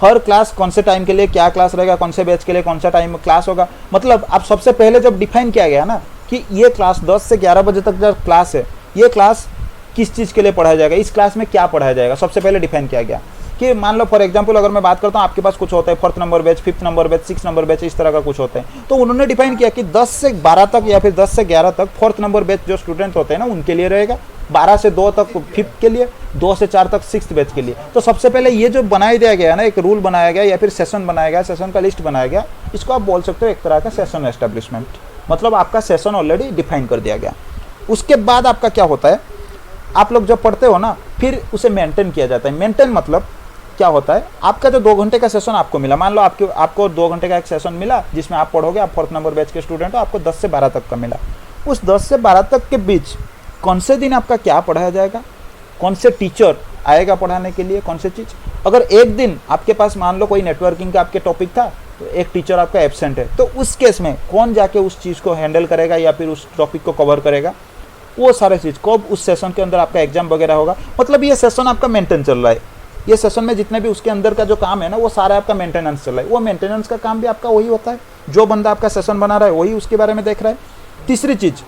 हर क्लास कौन से टाइम के लिए क्या क्लास रहेगा, कौन से बैच के लिए कौन सा टाइम क्लास होगा, मतलब आप सबसे पहले जब डिफाइन किया गया ना कि ये क्लास 10 से 11 बजे तक जो क्लास है, ये क्लास किस चीज़ के लिए पढ़ाया जाएगा, इस क्लास में क्या पढ़ाया जाएगा, सबसे पहले डिफाइन किया गया। कि मान लो फॉर एग्जांपल अगर मैं बात करता हूँ, आपके पास कुछ होता है 4th number batch, 5th number batch, 6th number batch, इस तरह का कुछ होते हैं। तो उन्होंने डिफाइन किया कि 10 से 12 तक या फिर 10 से 11 तक 4th नंबर बैच जो स्टूडेंट होते हैं ना, उनके लिए रहेगा, 12 से 2 तक 5th के लिए, 2 से 4 तक 6th बैच के लिए। तो सबसे पहले ये जो बनाया दिया गया ना, एक रूल बनाया गया या फिर सेशन बनाया गया, सेशन का लिस्ट बनाया गया, इसको आप बोल सकते हो एक तरह का सेशन एस्टेब्लिशमेंट, मतलब आपका सेशन ऑलरेडी डिफाइन कर दिया गया। उसके बाद आपका क्या होता है, आप लोग जब पढ़ते हो ना, फिर उसे मेंटेन किया जाता है। मेंटेन मतलब क्या होता है, आपका जो 2 घंटे का सेशन आपको मिला, मान लो आपको 2 घंटे का एक सेशन मिला जिसमें आप पढ़ोगे, आप 4th नंबर बैच के स्टूडेंट हो, आपको 10 से 12 तक का मिला। उस 10 से 12 तक के बीच कौन से दिन आपका क्या पढ़ाया जाएगा, कौन से टीचर आएगा पढ़ाने के लिए, कौन से चीज़। अगर एक दिन आपके पास मान लो कोई नेटवर्किंग का आपके टॉपिक था, तो एक टीचर आपका एब्सेंट है, तो उस केस में कौन जाके उस चीज़ को हैंडल करेगा या फिर उस टॉपिक को कवर करेगा, वो सारे चीज़ कब उस सेशन के अंदर आपका एग्जाम वगैरह होगा। मतलब ये सेशन आपका मेंटेन चल रहा है, ये सेशन में जितने भी उसके अंदर का जो काम है ना, वो सारा आपका मेंटेनेंस चल रहा है। वो मेंटेनेंस का काम भी आपका वही होता है, जो बंदा आपका सेशन बना रहा है वही उसके बारे में देख रहा है। तीसरी चीज़,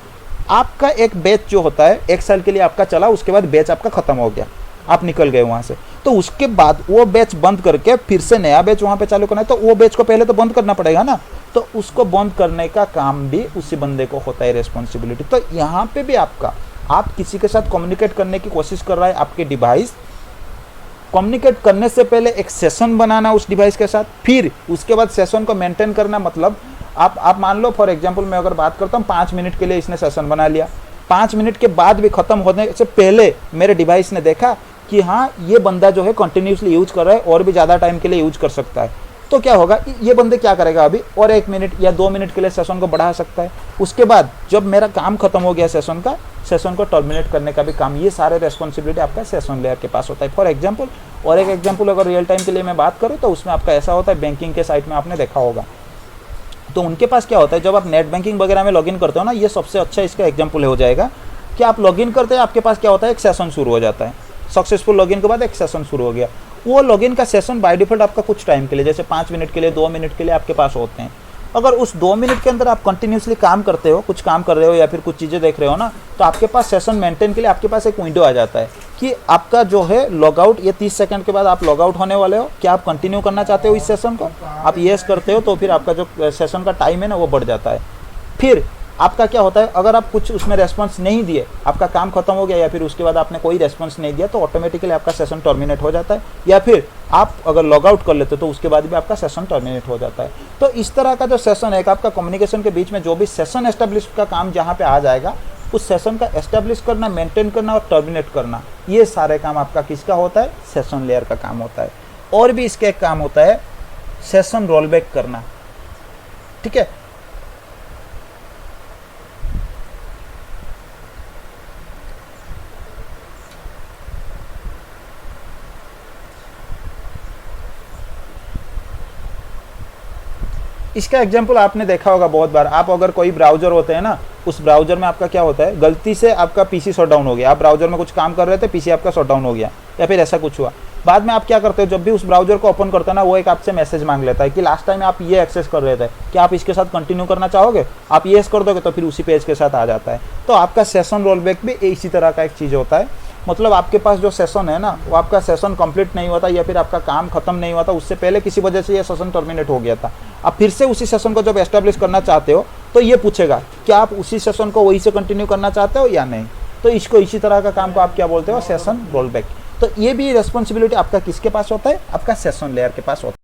आपका एक बैच जो होता है 1 साल के लिए आपका चला, उसके बाद बैच आपका खत्म हो गया, आप निकल गए वहाँ से, तो उसके बाद वो बैच बंद करके फिर से नया बैच वहाँ पे चालू करना है, तो वो बैच को पहले तो बंद करना पड़ेगा ना, तो उसको बंद करने का काम भी उसी बंदे को होता है, रिस्पॉन्सिबिलिटी। तो यहाँ पे भी आप किसी के साथ कम्युनिकेट करने की कोशिश कर रहा है आपके डिवाइस, कम्युनिकेट करने से पहले एक सेशन बनाना उस डिवाइस के साथ, फिर उसके बाद सेशन को मेंटेन करना। मतलब आप मान लो फॉर एग्जांपल मैं अगर बात करता हूँ, 5 मिनट के लिए इसने सेशन बना लिया, 5 मिनट के बाद भी ख़त्म होने से पहले मेरे डिवाइस ने देखा कि हाँ ये बंदा जो है कंटिन्यूसली यूज कर रहा है और भी ज़्यादा टाइम के लिए यूज कर सकता है, तो क्या होगा, ये बंदे क्या करेगा, अभी और 1 मिनट या 2 मिनट के लिए सेशन को बढ़ा सकता है। उसके बाद जब मेरा काम खत्म हो गया सेशन का, सेशन को टर्मिनेट करने का भी काम, ये सारे रेस्पॉन्सिबिलिटी आपका सेशन लेयर के पास होता है। फॉर एग्जांपल, और एक एग्जांपल अगर रियल टाइम के लिए मैं बात करूँ, तो उसमें आपका ऐसा होता है, बैंकिंग के साइट में आपने देखा होगा, तो उनके पास क्या होता है, जब आप नेट बैंकिंग वगैरह में लॉगिन करते हो ना, ये सबसे अच्छा इसका एग्जाम्पल हो जाएगा कि आप लॉगिन करते हैं, आपके पास क्या होता है, एक सेशन शुरू हो जाता है, सक्सेसफुल लॉगिन के बाद एक सेशन शुरू हो गया। वो लॉगिन का सेशन बाय डिफॉल्ट आपका कुछ टाइम के लिए, जैसे 5 मिनट के लिए, 2 मिनट के लिए आपके पास होते हैं। अगर उस 2 मिनट के अंदर आप कंटिन्यूसली काम करते हो, कुछ काम कर रहे हो या फिर कुछ चीज़ें देख रहे हो ना, तो आपके पास सेशन मेंटेन के लिए आपके पास एक विंडो आ जाता है कि आपका जो है लॉगआउट, ये 30 सेकंड के बाद आप लॉगआउट होने वाले हो, क्या आप कंटिन्यू करना चाहते हो इस सेशन को, आप येस करते हो तो फिर आपका जो सेशन का टाइम है ना वो बढ़ जाता है। फिर आपका क्या होता है, अगर आप कुछ उसमें रेस्पॉन्स नहीं दिए, आपका काम खत्म हो गया या फिर उसके बाद आपने कोई रेस्पॉन्स नहीं दिया, तो ऑटोमेटिकली आपका सेशन टर्मिनेट हो जाता है, या फिर आप अगर लॉग आउट कर लेते हो तो उसके बाद भी आपका सेशन टर्मिनेट हो जाता है। तो इस तरह का जो सेशन है, आपका कम्युनिकेशन के बीच में जो भी सेशन एस्टेब्लिश का काम जहाँ पे आ जाएगा, उस सेशन का एस्टेब्लिश करना, मेंटेन करना और टर्मिनेट करना, ये सारे काम आपका किसका होता है, सेशन लेयर का काम होता है। और भी इसका एक काम होता है सेशन रोलबैक करना, ठीक है। इसका एग्जांपल आपने देखा होगा बहुत बार। आप अगर कोई ब्राउजर होते हैं ना, उस ब्राउजर में आपका क्या होता है, गलती से आपका पीसी शट डाउन हो गया, आप ब्राउजर में कुछ काम कर रहे थे, पीसी आपका शट डाउन हो गया या फिर ऐसा कुछ हुआ। बाद में आप क्या करते हो, जब भी उस ब्राउजर को ओपन करते हैं ना, वो एक आपसे मैसेज मांग लेता है कि लास्ट टाइम आप ये एक्सेस कर रहे थे, क्या आप इसके साथ कंटिन्यू करना चाहोगे। आप येस कर दोगे तो फिर उसी पेज के साथ आ जाता है। तो आपका सेशन रोलबैक भी इसी तरह का एक चीज़ होता है। मतलब आपके पास जो सेशन है ना, वो आपका सेशन कंप्लीट नहीं हुआ था या फिर आपका काम खत्म नहीं हुआ था, उससे पहले किसी वजह से ये सेशन टर्मिनेट हो गया था। आप फिर से उसी सेशन को जब एस्टेब्लिश करना चाहते हो तो ये पूछेगा क्या आप उसी सेशन को वही से कंटिन्यू करना चाहते हो या नहीं। तो इसको, इसी तरह का काम को आप क्या बोलते हो, सेशन रोलबैक। तो ये भी रिस्पॉन्सिबिलिटी आपका किसके पास होता है, आपका सेशन लेयर के पास होता है।